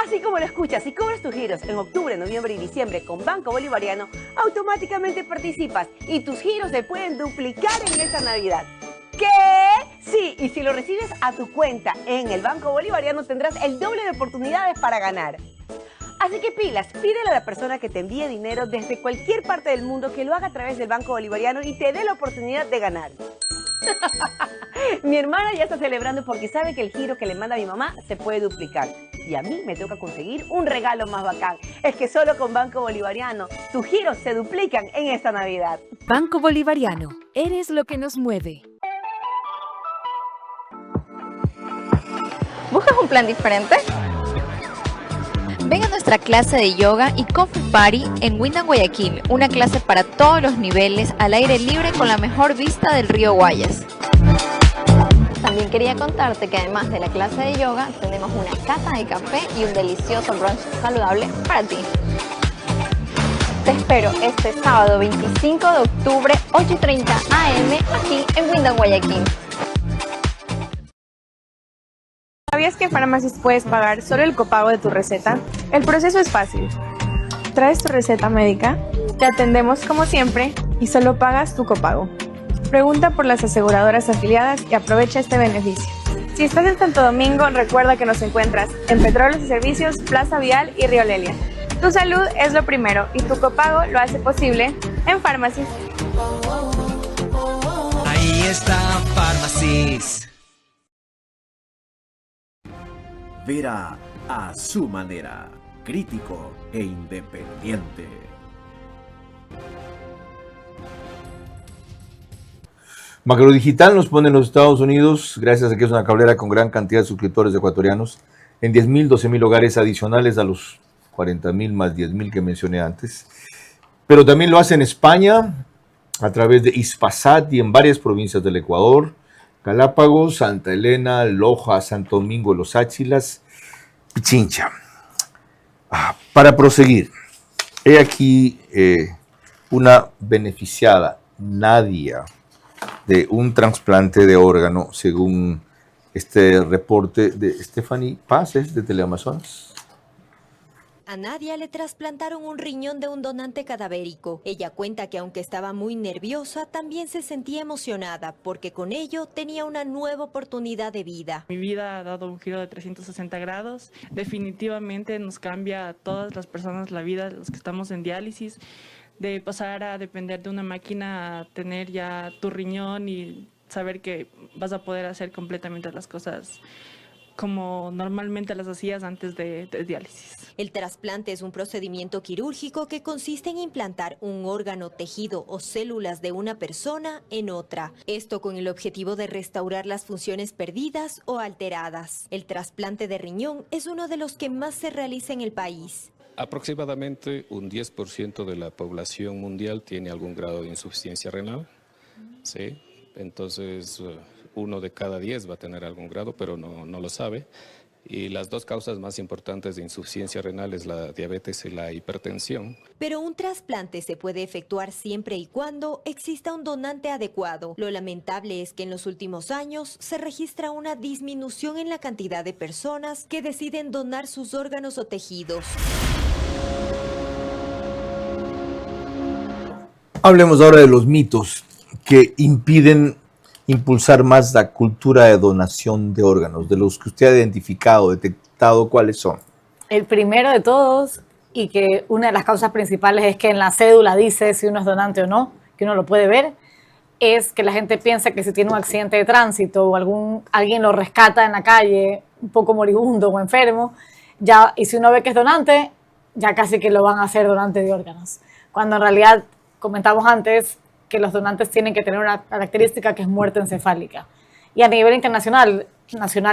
Así como lo escuchas, si cobras tus giros en octubre, noviembre y diciembre con Banco Bolivariano, automáticamente participas y tus giros se pueden duplicar en esta Navidad. ¿Qué? Sí, y si lo recibes a tu cuenta en el Banco Bolivariano tendrás el doble de oportunidades para ganar. Así que pilas, pídele a la persona que te envíe dinero desde cualquier parte del mundo que lo haga a través del Banco Bolivariano y te dé la oportunidad de ganar. Mi hermana ya está celebrando porque sabe que el giro que le manda a mi mamá se puede duplicar. Y a mí me toca conseguir un regalo más bacán. Es que solo con Banco Bolivariano tus giros se duplican en esta Navidad. Banco Bolivariano, eres lo que nos mueve. ¿Buscas un plan diferente? Ven a nuestra clase de yoga y coffee party en Windan Guayaquil, una clase para todos los niveles al aire libre con la mejor vista del río Guayas. También quería contarte que además de la clase de yoga, tenemos una cata de café y un delicioso brunch saludable para ti. Te espero este sábado 25 de octubre, 8:30 am, aquí en Windan Guayaquil. ¿Sabías que en Farmacis puedes pagar solo el copago de tu receta? El proceso es fácil. Traes tu receta médica, te atendemos como siempre y solo pagas tu copago. Pregunta por las aseguradoras afiliadas y aprovecha este beneficio. Si estás en Santo Domingo, recuerda que nos encuentras en Petróleos y Servicios, Plaza Vial y Río Lelia. Tu salud es lo primero y tu copago lo hace posible en Farmacis. está Pharmacies. Vera a su manera, crítico e independiente. Macrodigital nos pone en los Estados Unidos, gracias a que es una cablera con gran cantidad de suscriptores ecuatorianos, en 10.000, 12.000 hogares adicionales a los 40.000 más 10.000 que mencioné antes. Pero también lo hace en España, a través de Hispasat y en varias provincias del Ecuador, Galápagos, Santa Elena, Loja, Santo Domingo, Los Áchilas, Pichincha. Para proseguir, he aquí una beneficiada, Nadia, de un trasplante de órgano, según este reporte de Stephanie Paces de Teleamazonas. A Nadia le trasplantaron un riñón de un donante cadavérico. Ella cuenta que aunque estaba muy nerviosa, también se sentía emocionada, porque con ello tenía una nueva oportunidad de vida. Mi vida ha dado un giro de 360 grados. Definitivamente nos cambia a todas las personas la vida, los que estamos en diálisis, de pasar a depender de una máquina a tener ya tu riñón y saber que vas a poder hacer completamente las cosas como normalmente las hacías antes de diálisis. El trasplante es un procedimiento quirúrgico que consiste en implantar un órgano, tejido o células de una persona en otra. Esto con el objetivo de restaurar las funciones perdidas o alteradas. El trasplante de riñón es uno de los que más se realiza en el país. Aproximadamente un 10% de la población mundial tiene algún grado de insuficiencia renal, ¿sí? Entonces, 1 de cada 10 va a tener algún grado, pero no lo sabe. Y las dos causas más importantes de insuficiencia renal es la diabetes y la hipertensión. Pero un trasplante se puede efectuar siempre y cuando exista un donante adecuado. Lo lamentable es que en los últimos años se registra una disminución en la cantidad de personas que deciden donar sus órganos o tejidos. Hablemos ahora de los mitos que impiden impulsar más la cultura de donación de órganos, de los que usted ha identificado, detectado, ¿cuáles son? El primero de todos, y que una de las causas principales es que en la cédula dice si uno es donante o no, que uno lo puede ver, es que la gente piensa que si tiene un accidente de tránsito o alguien lo rescata en la calle, un poco moribundo o enfermo, ya, y si uno ve que es donante, ya casi que lo van a hacer donante de órganos. Cuando en realidad, comentamos antes, que los donantes tienen que tener una característica que es muerte encefálica. Y a nivel internacional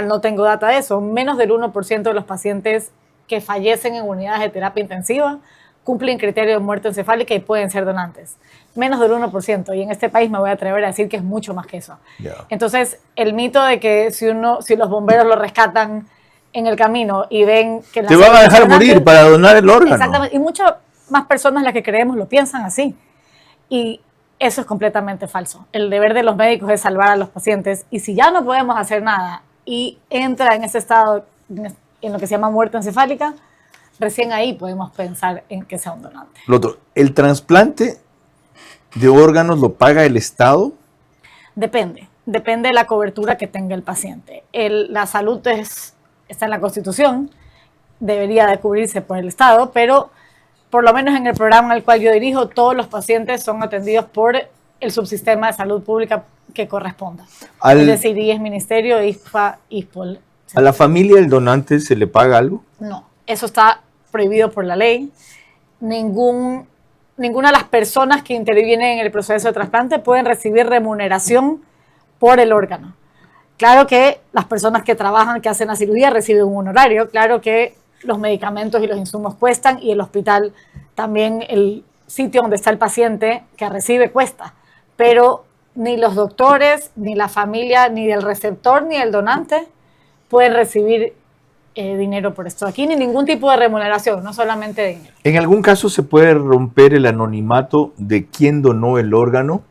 no tengo data de eso, menos del 1% de los pacientes que fallecen en unidades de terapia intensiva cumplen criterios de muerte encefálica y pueden ser donantes. Menos del 1%, y en este país me voy a atrever a decir que es mucho más que eso. Yeah. Entonces, el mito de que si los bomberos lo rescatan en el camino y ven que... Te van a dejar morir para donar el órgano. Exactamente, y muchas más personas las que creemos lo piensan así. Y eso es completamente falso. El deber de los médicos es salvar a los pacientes, y si ya no podemos hacer nada y entra en ese estado, en lo que se llama muerte encefálica, recién ahí podemos pensar en que sea un donante. Lo otro, ¿el trasplante de órganos lo paga el Estado? Depende de la cobertura que tenga el paciente. La salud está en la Constitución, debería de cubrirse por el Estado, pero por lo menos en el programa al cual yo dirijo, todos los pacientes son atendidos por el subsistema de salud pública que corresponda. Es decir, es Ministerio, ISPA, ISPOL. ¿A la familia del donante se le paga algo? No, eso está prohibido por la ley. Ninguna de las personas que intervienen en el proceso de trasplante pueden recibir remuneración por el órgano. Claro que las personas que trabajan, que hacen la cirugía, reciben un honorario. Claro que los medicamentos y los insumos cuestan, y el hospital también, el sitio donde está el paciente que recibe, cuesta. Pero ni los doctores, ni la familia, ni el receptor, ni el donante pueden recibir dinero por esto aquí, ni ningún tipo de remuneración, no solamente dinero. ¿En algún caso se puede romper el anonimato de quién donó el órgano?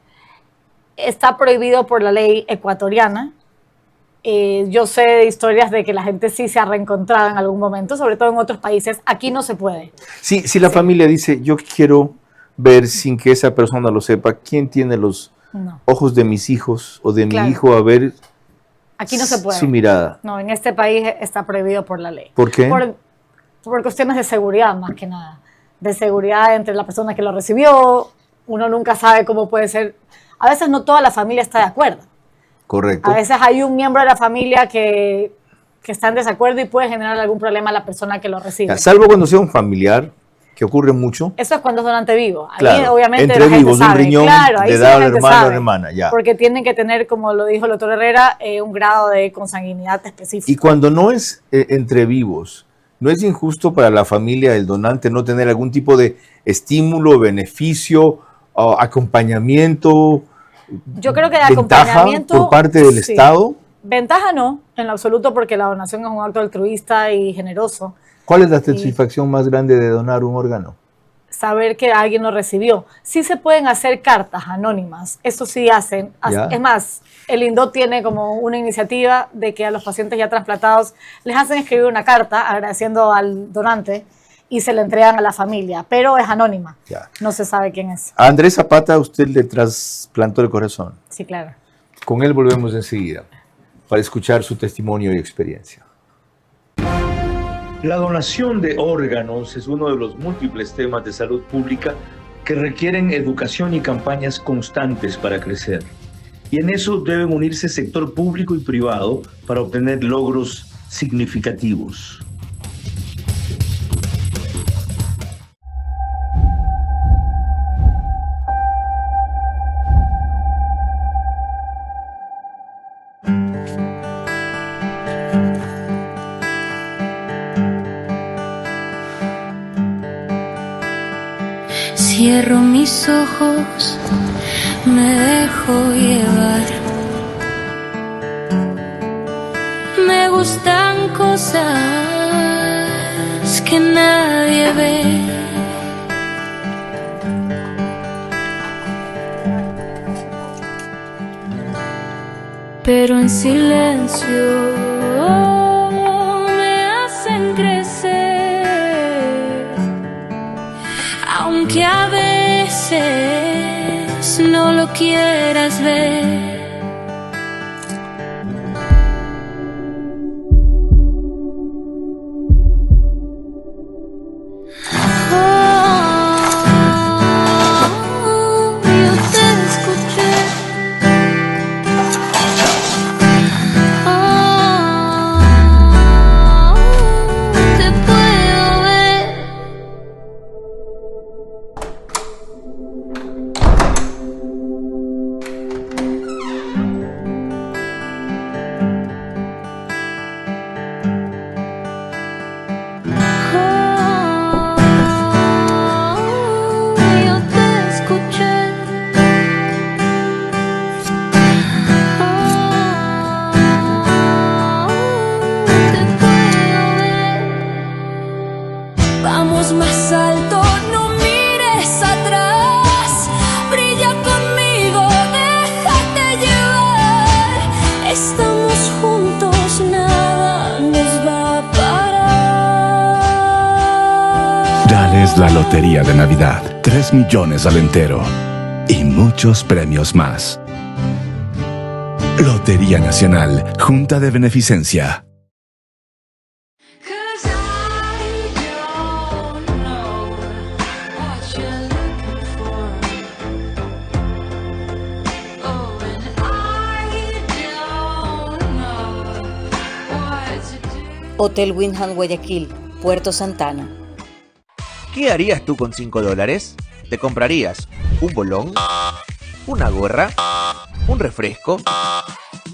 Está prohibido por la ley ecuatoriana. Yo sé de historias de que la gente sí se ha reencontrado en algún momento, sobre todo en otros países. Aquí no se puede. Sí, si la familia dice, yo quiero ver sin que esa persona lo sepa, quién tiene los ojos de mis hijos o de mi hijo a ver aquí no se puede. Su mirada. No, en este país está prohibido por la ley. ¿Por qué? Por cuestiones de seguridad, más que nada. De seguridad entre la persona que lo recibió. Uno nunca sabe cómo puede ser. A veces no toda la familia está de acuerdo. Correcto. A veces hay un miembro de la familia que está en desacuerdo y puede generar algún problema a la persona que lo recibe. Salvo cuando sea un familiar, que ocurre mucho. Eso es cuando es donante vivo. Ahí, Claro, obviamente, entre la gente vivos, un sabe. riñón Claro, ahí le sí da la al gente hermano o sabe, la hermana, ya. Porque tienen que tener, como lo dijo el doctor Herrera, un grado de consanguinidad específico. Y cuando no es entre vivos, ¿no es injusto para la familia del donante no tener algún tipo de estímulo, beneficio, acompañamiento, Yo creo que de ventaja acompañamiento por parte del sí. Estado? Ventaja no, en lo absoluto, porque la donación es un acto altruista y generoso. ¿Cuál es la satisfacción más grande de donar un órgano? Saber que alguien lo recibió. Sí se pueden hacer cartas anónimas, eso sí hacen. Ya. Es más, el INDOT tiene como una iniciativa de que a los pacientes ya trasplantados les hacen escribir una carta agradeciendo al donante y se la entregan a la familia, pero es anónima. Ya. No se sabe quién es. A Andrés Zapata usted le trasplantó el corazón. Sí, claro. Con él volvemos enseguida para escuchar su testimonio y experiencia. La donación de órganos es uno de los múltiples temas de salud pública que requieren educación y campañas constantes para crecer. Y en eso deben unirse sector público y privado para obtener logros significativos. Cierro mis ojos, me dejo llevar. Me gustan cosas que nadie ve. Pero en silencio me hacen crecer. Aunque a veces no lo quieras ver. Yo te escuché. Te puedo ver. Yo te escuché. Te puedo ver. Vamos más alto, no mires atrás. Brilla conmigo, déjate llevar. Estamos juntos, nada nos va a parar. Dales la lotería de Navidad. 3 millones al entero. Y muchos premios más. Lotería Nacional, Junta de Beneficencia. Hotel Windham Guayaquil, Puerto Santana. ¿Qué harías tú con $5? ¿Te comprarías un bolón? ¿Una gorra? ¿Un refresco?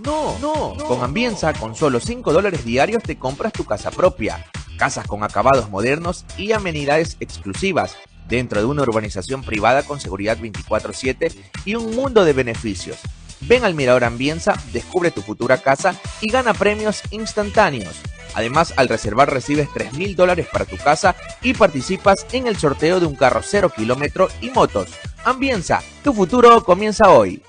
No. Con Ambienza, con solo $5 diarios te compras tu casa propia. Casas con acabados modernos y amenidades exclusivas dentro de una urbanización privada con seguridad 24/7 y un mundo de beneficios. Ven al Mirador Ambienza, descubre tu futura casa y gana premios instantáneos. Además, al reservar recibes $3.000 para tu casa y participas en el sorteo de un carro 0 kilómetro y motos. Ambienza, tu futuro comienza hoy.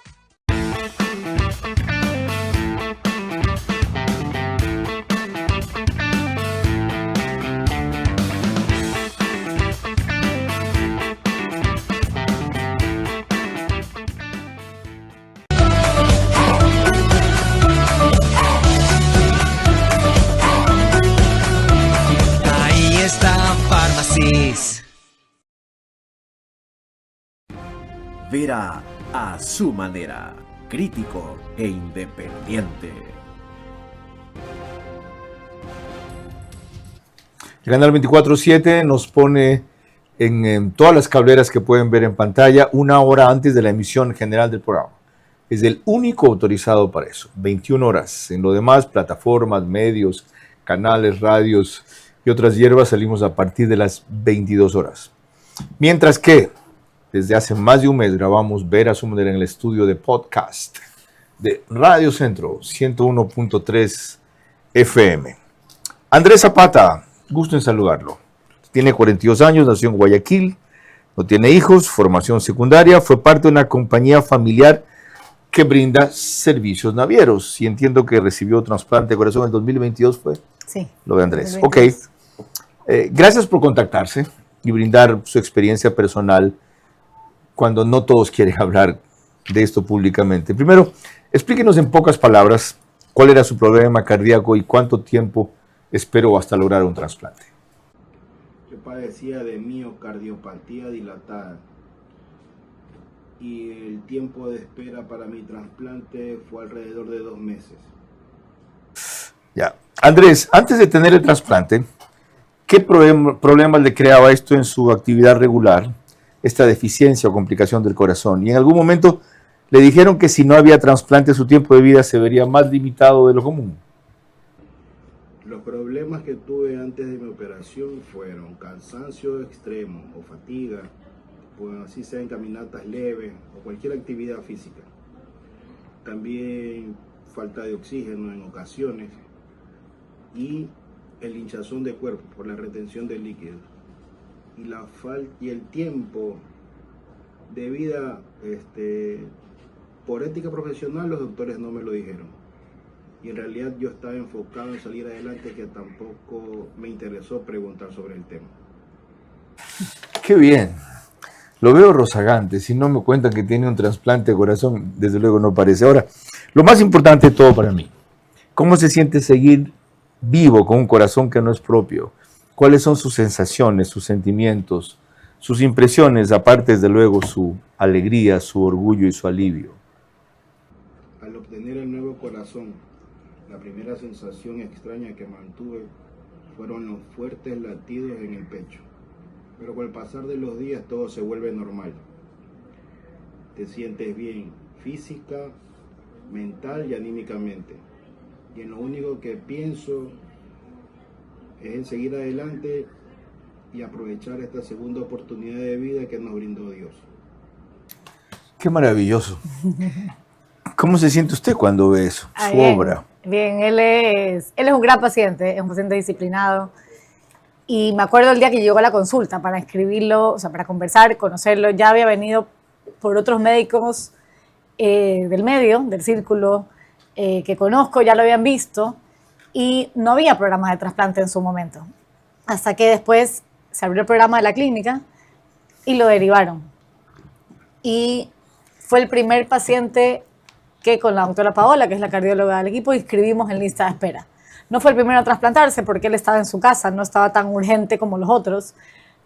Ahí está Farmacis. Vera a su manera. crítico e independiente. El canal 24/7 nos pone en todas las cableras que pueden ver en pantalla 1 hora antes de la emisión general del programa. Es el único autorizado para eso, 21 horas. En lo demás, plataformas, medios, canales, radios y otras hierbas salimos a partir de las 22 horas. Mientras que desde hace más de un mes grabamos Ver a su manera en el estudio de podcast de Radio Centro 101.3 FM. Andrés Zapata, gusto en saludarlo. Tiene 42 años, nació en Guayaquil, no tiene hijos, formación secundaria, fue parte de una compañía familiar que brinda servicios navieros. Y entiendo que recibió trasplante de corazón en el 2022, ¿fue? Sí. Lo de Andrés. 2022. Ok. Gracias por contactarse y brindar su experiencia personal cuando no todos quieren hablar de esto públicamente. Primero, explíquenos en pocas palabras cuál era su problema cardíaco y cuánto tiempo esperó hasta lograr un trasplante. Yo padecía de miocardiopatía dilatada y el tiempo de espera para mi trasplante fue alrededor de 2 meses. Ya. Andrés, antes de tener el trasplante, ¿qué problemas le creaba esto en su actividad regular, esta deficiencia o complicación del corazón? Y en algún momento le dijeron que si no había trasplante su tiempo de vida se vería más limitado de lo común. Los problemas que tuve antes de mi operación fueron cansancio extremo o fatiga, pues así sean caminatas leves o cualquier actividad física. También falta de oxígeno en ocasiones y el hinchazón de cuerpo por la retención de líquidos. Y el tiempo de vida, por ética profesional, los doctores no me lo dijeron. Y en realidad yo estaba enfocado en salir adelante, que tampoco me interesó preguntar sobre el tema. ¡Qué bien! Lo veo rozagante. Si no me cuentan que tiene un trasplante de corazón, desde luego no parece. Ahora, lo más importante de todo para mí, ¿cómo se siente seguir vivo con un corazón que no es propio? ¿Cuáles son sus sensaciones, sus sentimientos, sus impresiones, aparte desde luego su alegría, su orgullo y su alivio? Al obtener el nuevo corazón, la primera sensación extraña que mantuve fueron los fuertes latidos en el pecho. Pero con el pasar de los días todo se vuelve normal. Te sientes bien física, mental y anímicamente. Y en lo único que pienso es en seguir adelante y aprovechar esta segunda oportunidad de vida que nos brindó Dios. ¡Qué maravilloso! ¿Cómo se siente usted cuando ve eso, su Bien, obra? Bien, él es un gran paciente, es un paciente disciplinado. Y me acuerdo el día que llegó a la consulta para escribirlo, o sea, para conversar, conocerlo. Ya había venido por otros médicos del medio, del círculo, que conozco, ya lo habían visto. Y no había programa de trasplante en su momento. Hasta que después se abrió el programa de la clínica y lo derivaron. Y fue el primer paciente que con la doctora Paola, que es la cardióloga del equipo, inscribimos en lista de espera. No fue el primero a trasplantarse porque él estaba en su casa, no estaba tan urgente como los otros,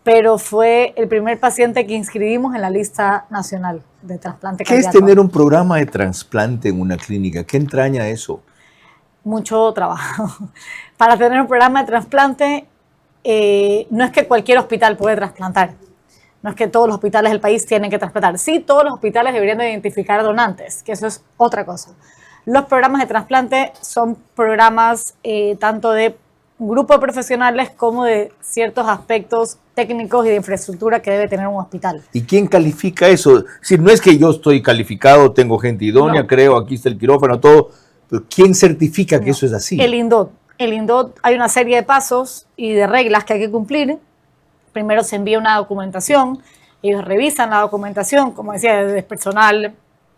pero fue el primer paciente que inscribimos en la lista nacional de trasplante cardíaco. ¿Qué es tener un programa de trasplante en una clínica? ¿Qué entraña eso? Mucho trabajo. Para tener un programa de trasplante, no es que cualquier hospital puede trasplantar. No es que todos los hospitales del país tienen que trasplantar. Sí, todos los hospitales deberían de identificar donantes, que eso es otra cosa. Los programas de trasplante son programas tanto de grupo de profesionales como de ciertos aspectos técnicos y de infraestructura que debe tener un hospital. ¿Y quién califica eso? Si no es que yo estoy calificado, tengo gente idónea, No. creo, aquí está el quirófano, todo, pero ¿quién certifica que eso es así? El INDOT. El INDOT, hay una serie de pasos y de reglas que hay que cumplir. Primero se envía una documentación, ellos revisan la documentación, como decía, desde personal,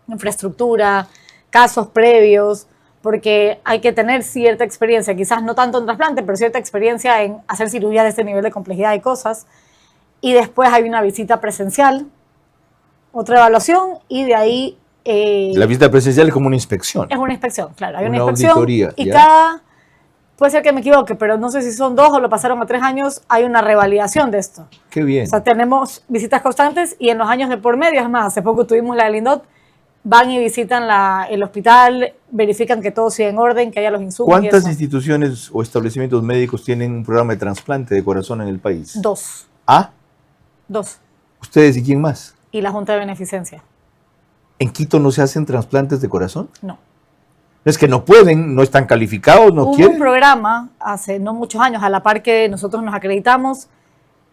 infraestructura, casos previos, porque hay que tener cierta experiencia, quizás no tanto en trasplante, pero cierta experiencia en hacer cirugía de este nivel de complejidad y cosas. Y después hay una visita presencial, otra evaluación y de ahí... La visita presencial es como una inspección. Es una inspección, claro. Hay una Una inspección auditoría, y ¿ya? cada... Puede ser que me equivoque, pero no sé si son 2 o lo pasaron a 3 años, hay una revalidación de esto. Qué bien. O sea, tenemos visitas constantes y en los años de por medio, es más, hace poco tuvimos la del INDOT van y visitan el hospital, verifican que todo siga en orden, que haya los insumos. ¿Cuántas instituciones o establecimientos médicos tienen un programa de trasplante de corazón en el país? 2. ¿Ah? 2. ¿Ustedes y quién más? Y la Junta de Beneficencia. ¿En Quito no se hacen trasplantes de corazón? No. Es que no pueden, no están calificados, no quieren. Hubo un programa hace no muchos años, a la par que nosotros nos acreditamos,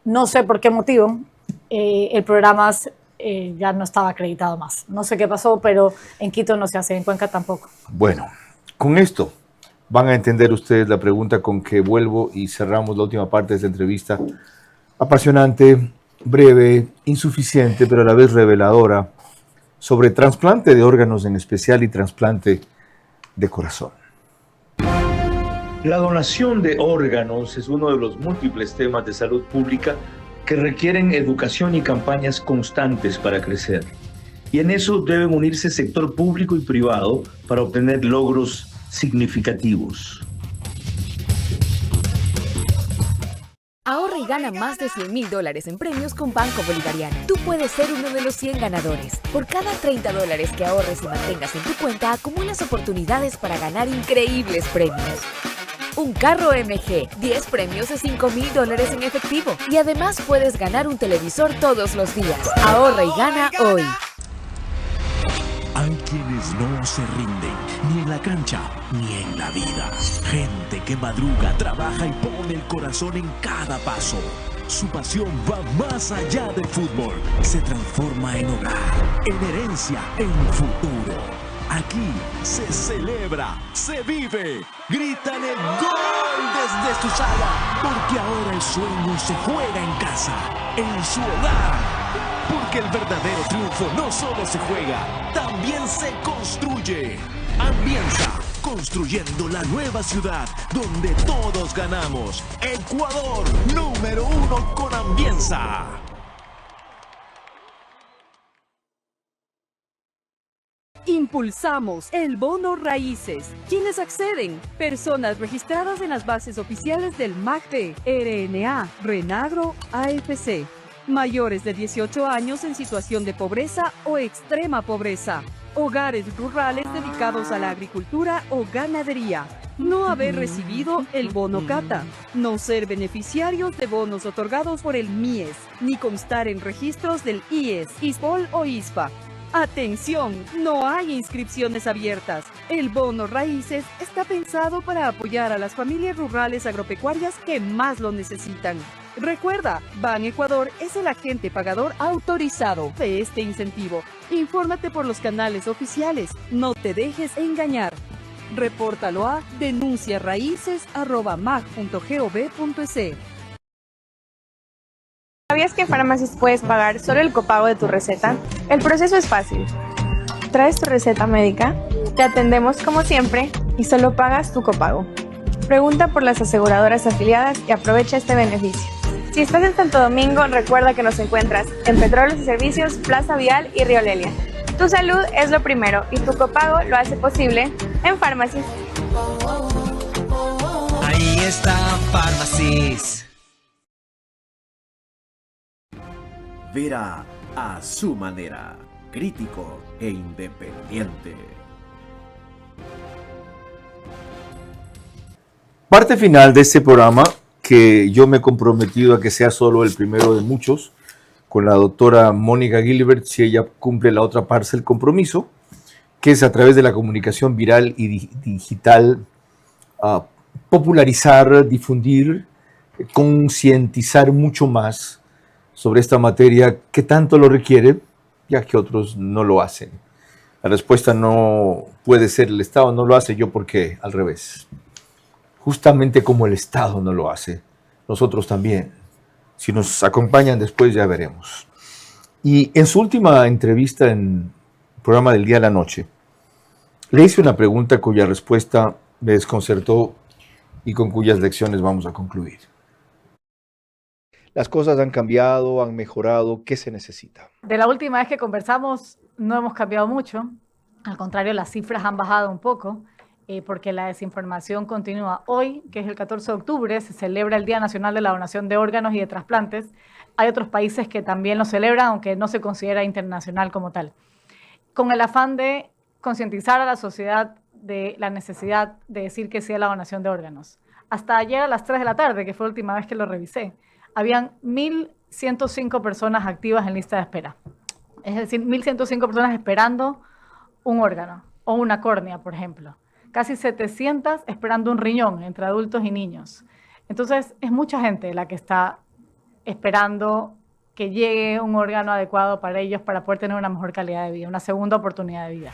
no sé por qué motivo, el programa ya no estaba acreditado más. No sé qué pasó, pero en Quito no se hace, en Cuenca tampoco. Bueno, con esto van a entender ustedes la pregunta con que vuelvo y cerramos la última parte de esta entrevista. Apasionante, breve, insuficiente, pero a la vez reveladora, sobre trasplante de órganos en especial y trasplante de corazón. La donación de órganos es uno de los múltiples temas de salud pública que requieren educación y campañas constantes para crecer. Y en eso deben unirse sector público y privado para obtener logros significativos. Ahorra y gana más de $100,000 en premios con Banco Bolivariano. Tú puedes ser uno de los 100 ganadores. Por cada $30 que ahorres y mantengas en tu cuenta, acumulas oportunidades para ganar increíbles premios. Un carro MG, 10 premios de $5,000 en efectivo. Y además puedes ganar un televisor todos los días. Ahorra y gana hoy. Hay quienes no se rinden, ni en la cancha, ni en la vida. Gente que madruga, trabaja y pone el corazón en cada paso. Su pasión va más allá del fútbol. Se transforma en hogar, en herencia, en futuro. Aquí se celebra, se vive. Gritan el gol desde su sala, porque ahora el sueño se juega en casa, en su hogar. Porque el verdadero triunfo no solo se juega, también se construye. Ambienza, construyendo la nueva ciudad donde todos ganamos. Ecuador, número 1 con Ambienza. Impulsamos el bono raíces. ¿Quiénes acceden? Personas registradas en las bases oficiales del MACD, RNA, Renagro, AFC. Mayores de 18 años en situación de pobreza o extrema pobreza. Hogares rurales dedicados a la agricultura o ganadería. No haber recibido el bono Cata. No ser beneficiarios de bonos otorgados por el MIES, ni constar en registros del IES, ISPOL o ISPA. ¡Atención! No hay inscripciones abiertas. El bono raíces está pensado para apoyar a las familias rurales agropecuarias que más lo necesitan. Recuerda, Ban Ecuador es el agente pagador autorizado de este incentivo. Infórmate por los canales oficiales. No te dejes engañar. Repórtalo a denunciaraíces@mag.gov.es. ¿Sabías que en Farmacis puedes pagar solo el copago de tu receta? El proceso es fácil. Traes tu receta médica, te atendemos como siempre y solo pagas tu copago. Pregunta por las aseguradoras afiliadas y aprovecha este beneficio. Si estás en Santo Domingo, recuerda que nos encuentras en Petróleos y Servicios, Plaza Vial y Río Lelia. Tu salud es lo primero y tu copago lo hace posible en Farmacis. Ahí está Farmacis. Vera a su manera, crítico e independiente. Parte final de este programa, que yo me he comprometido a que sea solo el primero de muchos, con la doctora Mónica Gilbert, si ella cumple la otra parte del compromiso, que es a través de la comunicación viral y digital, popularizar, difundir, concientizar mucho más sobre esta materia que tanto lo requiere, ya que otros no lo hacen. La respuesta no puede ser el Estado no lo hace, yo porque al revés. Justamente como el Estado no lo hace, nosotros también. Si nos acompañan después ya veremos. Y en su última entrevista en el programa del Día a la Noche, le hice una pregunta cuya respuesta me desconcertó y con cuyas lecciones vamos a concluir. Las cosas han cambiado, han mejorado, ¿qué se necesita? De la última vez que conversamos no hemos cambiado mucho, al contrario las cifras han bajado un poco porque la desinformación continúa. Hoy, que es el 14 de octubre, se celebra el Día Nacional de la Donación de Órganos y de Trasplantes. Hay otros países que también lo celebran, aunque no se considera internacional como tal. con el afán de concientizar a la sociedad de la necesidad de decir que sí a la donación de órganos. Hasta ayer a las 3 de la tarde, que fue la última vez que lo revisé, habían 1.105 personas activas en lista de espera. Es decir, 1.105 personas esperando un órgano o una córnea, por ejemplo. Casi 700 esperando un riñón entre adultos y niños. Entonces, es mucha gente la que está esperando que llegue un órgano adecuado para ellos para poder tener una mejor calidad de vida, una segunda oportunidad de vida.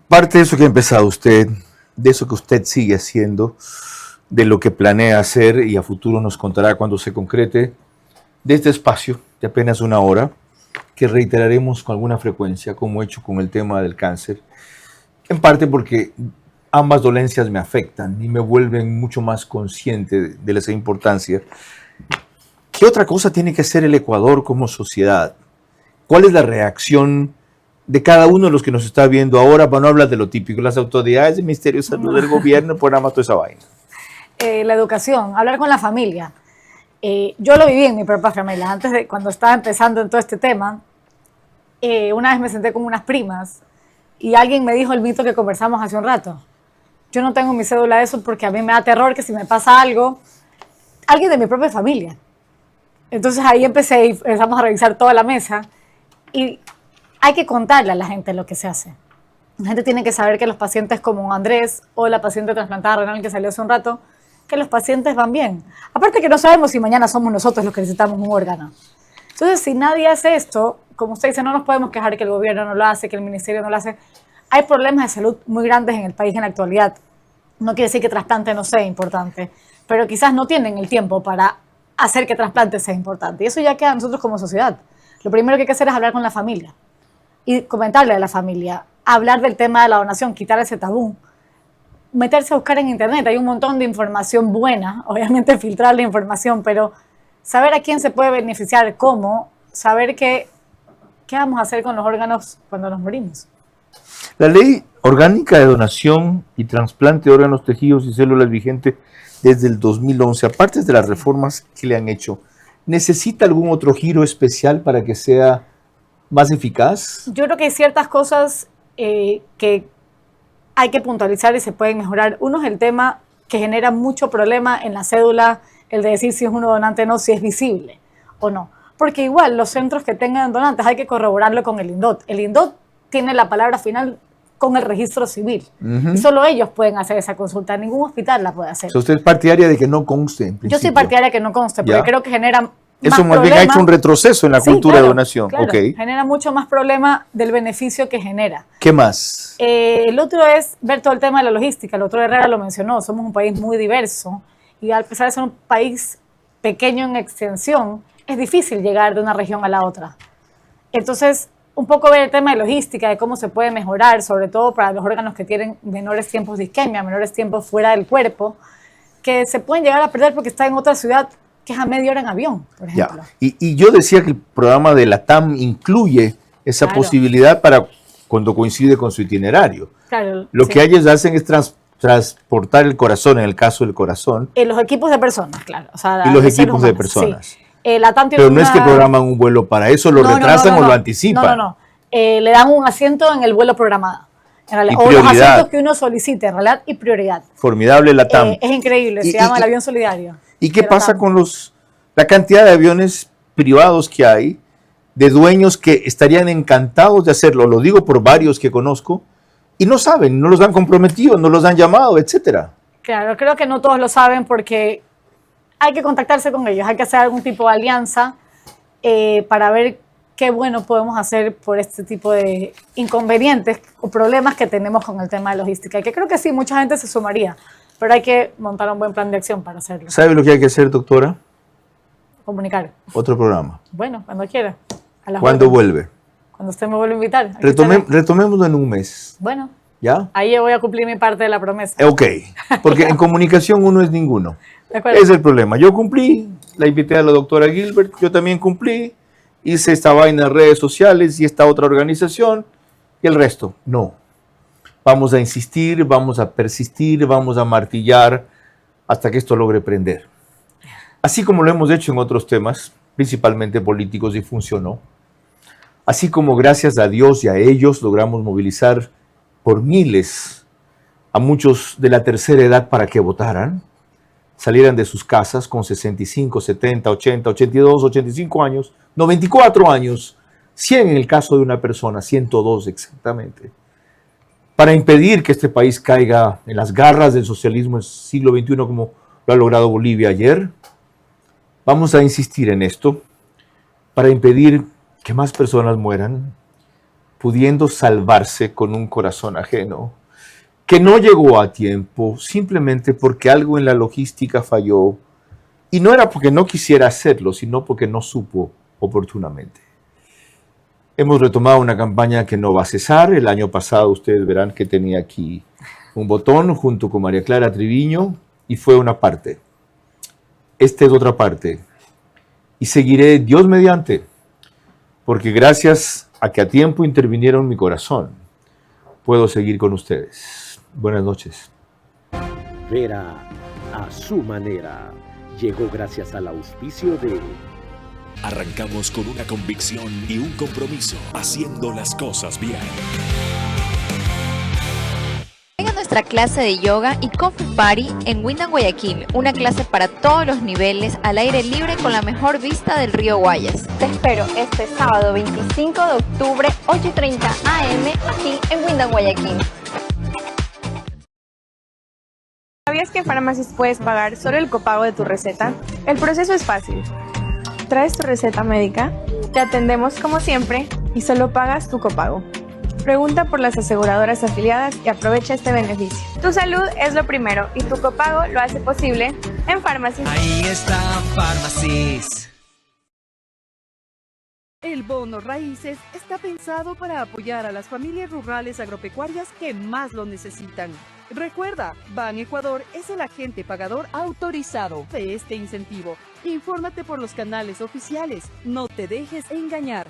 Parte de eso que ha empezado usted, de eso que usted sigue haciendo, de lo que planea hacer y a futuro nos contará cuando se concrete, de este espacio de apenas una hora, que reiteraremos con alguna frecuencia, como he hecho con el tema del cáncer, en parte porque ambas dolencias me afectan y me vuelven mucho más consciente de esa importancia. ¿Qué otra cosa tiene que hacer el Ecuador como sociedad? ¿Cuál es la reacción de cada uno de los que nos está viendo ahora? Para no hablar de lo típico, las autoridades, el Ministerio de Salud del gobierno, por nada más toda esa vaina. La educación, hablar con la familia. Yo lo viví en mi propia familia. Antes de cuando estaba empezando en todo este tema, una vez me senté con unas primas y alguien me dijo el mito que conversamos hace un rato. Yo no tengo mi cédula de eso porque a mí me da terror que si me pasa algo, alguien de mi propia familia. Entonces ahí empecé y empezamos a revisar toda la mesa y hay que contarle a la gente lo que se hace. La gente tiene que saber que los pacientes como Andrés o la paciente trasplantada renal que salió hace un rato, que los pacientes van bien. Aparte que no sabemos si mañana somos nosotros los que necesitamos un órgano. Entonces, si nadie hace esto, como usted dice, no nos podemos quejar que el gobierno no lo hace, que el ministerio no lo hace. Hay problemas de salud muy grandes en el país en la actualidad. No quiere decir que trasplante no sea importante, pero quizás no tienen el tiempo para hacer que trasplante sea importante. Y eso ya queda a nosotros como sociedad. Lo primero que hay que hacer es hablar con la familia y comentarle a la familia, hablar del tema de la donación, quitar ese tabú, meterse a buscar en internet. Hay un montón de información buena, obviamente filtrar la información, pero saber a quién se puede beneficiar, cómo, saber qué vamos a hacer con los órganos cuando nos morimos. La ley orgánica de donación y trasplante de órganos, tejidos y células vigente desde el 2011, aparte de las reformas que le han hecho, ¿necesita algún otro giro especial para que sea más eficaz? Yo creo que hay ciertas cosas que hay que puntualizar y se pueden mejorar. Uno es el tema que genera mucho problema en la cédula, el de decir si es uno donante o no, si es visible o no. Porque igual los centros que tengan donantes hay que corroborarlo con el INDOT. El INDOT tiene la palabra final con el registro civil. Y solo ellos pueden hacer esa consulta. Ningún hospital la puede hacer. ¿Usted es partidaria de que no conste en principio? Yo soy partidaria de que no conste, porque creo que genera eso más bien ha hecho un retroceso en la cultura de donación. Claro, okay. Genera mucho más problema del beneficio que genera. ¿Qué más? El otro es ver todo el tema de la logística. El otro Herrera lo mencionó. Somos un país muy diverso y a pesar de ser un país pequeño en extensión, es difícil llegar de una región a la otra. Entonces, un poco ver el tema de logística, de cómo se puede mejorar, sobre todo para los órganos que tienen menores tiempos de isquemia, menores tiempos fuera del cuerpo, que se pueden llegar a perder porque está en otra ciudad que es a media hora en avión, por ejemplo. Y yo decía que el programa de la TAM incluye esa posibilidad para cuando coincide con su itinerario. Claro, Lo que ellos hacen es transportar el corazón, en el caso del corazón. Los equipos de personas, claro. O sea, y los equipos de personas. Sí. La TAM tiene Pero no es que programan un vuelo para eso, lo retrasan o lo anticipan. No. Le dan un asiento en el vuelo programado. En realidad, y prioridad. O los asientos que uno solicite, en realidad, y prioridad. Formidable la TAM. Es increíble, se llama el avión solidario. ¿Y qué pasa con la cantidad de aviones privados que hay, de dueños que estarían encantados de hacerlo? Lo digo por varios que conozco, y no saben, no los han comprometido, no los han llamado, etcétera. Claro, creo que no todos lo saben porque hay que contactarse con ellos, hay que hacer algún tipo de alianza para ver qué bueno podemos hacer por este tipo de inconvenientes o problemas que tenemos con el tema de logística. Y que creo que sí, mucha gente se sumaría, pero hay que montar un buen plan de acción para hacerlo. ¿Sabe lo que hay que hacer, doctora? Comunicar. Otro programa. Bueno, cuando quiera. ¿Cuándo vuelve? Cuando usted me vuelva a invitar. Retomémoslo en un mes. Bueno. ¿Ya? Ahí yo voy a cumplir mi parte de la promesa. Ok, porque en comunicación uno es ninguno. Ese es el problema. Yo cumplí, la invité a la doctora Gilbert, yo también cumplí, hice esta vaina en redes sociales y esta otra organización, y el resto, no. Vamos a insistir, vamos a persistir, vamos a martillar hasta que esto logre prender. Así como lo hemos hecho en otros temas, principalmente políticos, y funcionó. Así como gracias a Dios y a ellos logramos movilizar por miles a muchos de la tercera edad para que votaran, salieran de sus casas con 65, 70, 80, 82, 85 años, 94 años, 100 en el caso de una persona, 102 exactamente, para impedir que este país caiga en las garras del socialismo del siglo XXI como lo ha logrado Bolivia ayer. Vamos a insistir en esto para impedir que más personas mueran, pudiendo salvarse con un corazón ajeno, que no llegó a tiempo simplemente porque algo en la logística falló, y no era porque no quisiera hacerlo, sino porque no supo oportunamente. Hemos retomado una campaña que no va a cesar. El año pasado ustedes verán que tenía aquí un botón junto con María Clara Triviño, y fue una parte. Esta es otra parte. Y seguiré, Dios mediante, porque gracias a que a tiempo intervinieron mi corazón, puedo seguir con ustedes. Buenas noches. Vera a su manera llegó gracias al auspicio de... Arrancamos con una convicción y un compromiso, haciendo las cosas bien. Ven a nuestra clase de yoga y coffee party en Windham Guayaquil, una clase para todos los niveles al aire libre con la mejor vista del río Guayas. Te espero este sábado 25 de octubre, 8:30 am, aquí en Windham Guayaquil. ¿Sabías que en Farmacis puedes pagar solo el copago de tu receta? El proceso es fácil. Traes tu receta médica, te atendemos como siempre y solo pagas tu copago. Pregunta por las aseguradoras afiliadas y aprovecha este beneficio. Tu salud es lo primero y tu copago lo hace posible en Farmacis. Ahí está Farmacis. El bono raíces está pensado para apoyar a las familias rurales agropecuarias que más lo necesitan. Recuerda, Ban Ecuador es el agente pagador autorizado de este incentivo. Infórmate por los canales oficiales, no te dejes engañar.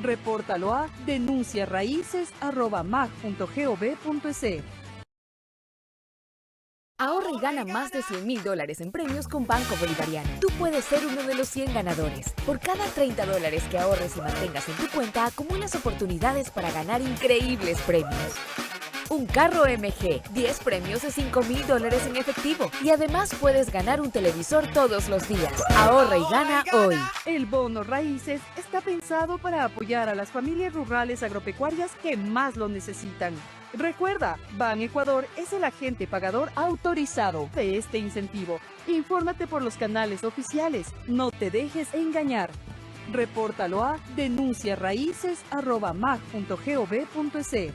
Repórtalo a denunciaraíces@mag.gov.es. Ahorra y gana más de $100,000 en premios con Banco Bolivariano. Tú puedes ser uno de los 100 ganadores. Por cada $30 que ahorres y mantengas en tu cuenta, acumulas oportunidades para ganar increíbles premios. Un carro MG, 10 premios de $5,000 en efectivo. Y además puedes ganar un televisor todos los días. Ahorra y gana hoy. El bono raíces está pensado para apoyar a las familias rurales agropecuarias que más lo necesitan. Recuerda, Ban Ecuador es el agente pagador autorizado de este incentivo. Infórmate por los canales oficiales, no te dejes engañar. Repórtalo a denunciaraíces@mag.gov.es.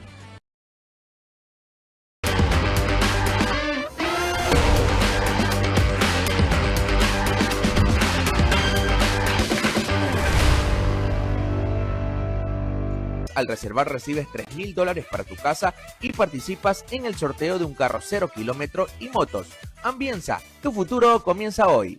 Al reservar recibes $3,000 para tu casa y participas en el sorteo de un carro 0 kilómetro y motos. Ambienza, tu futuro comienza hoy.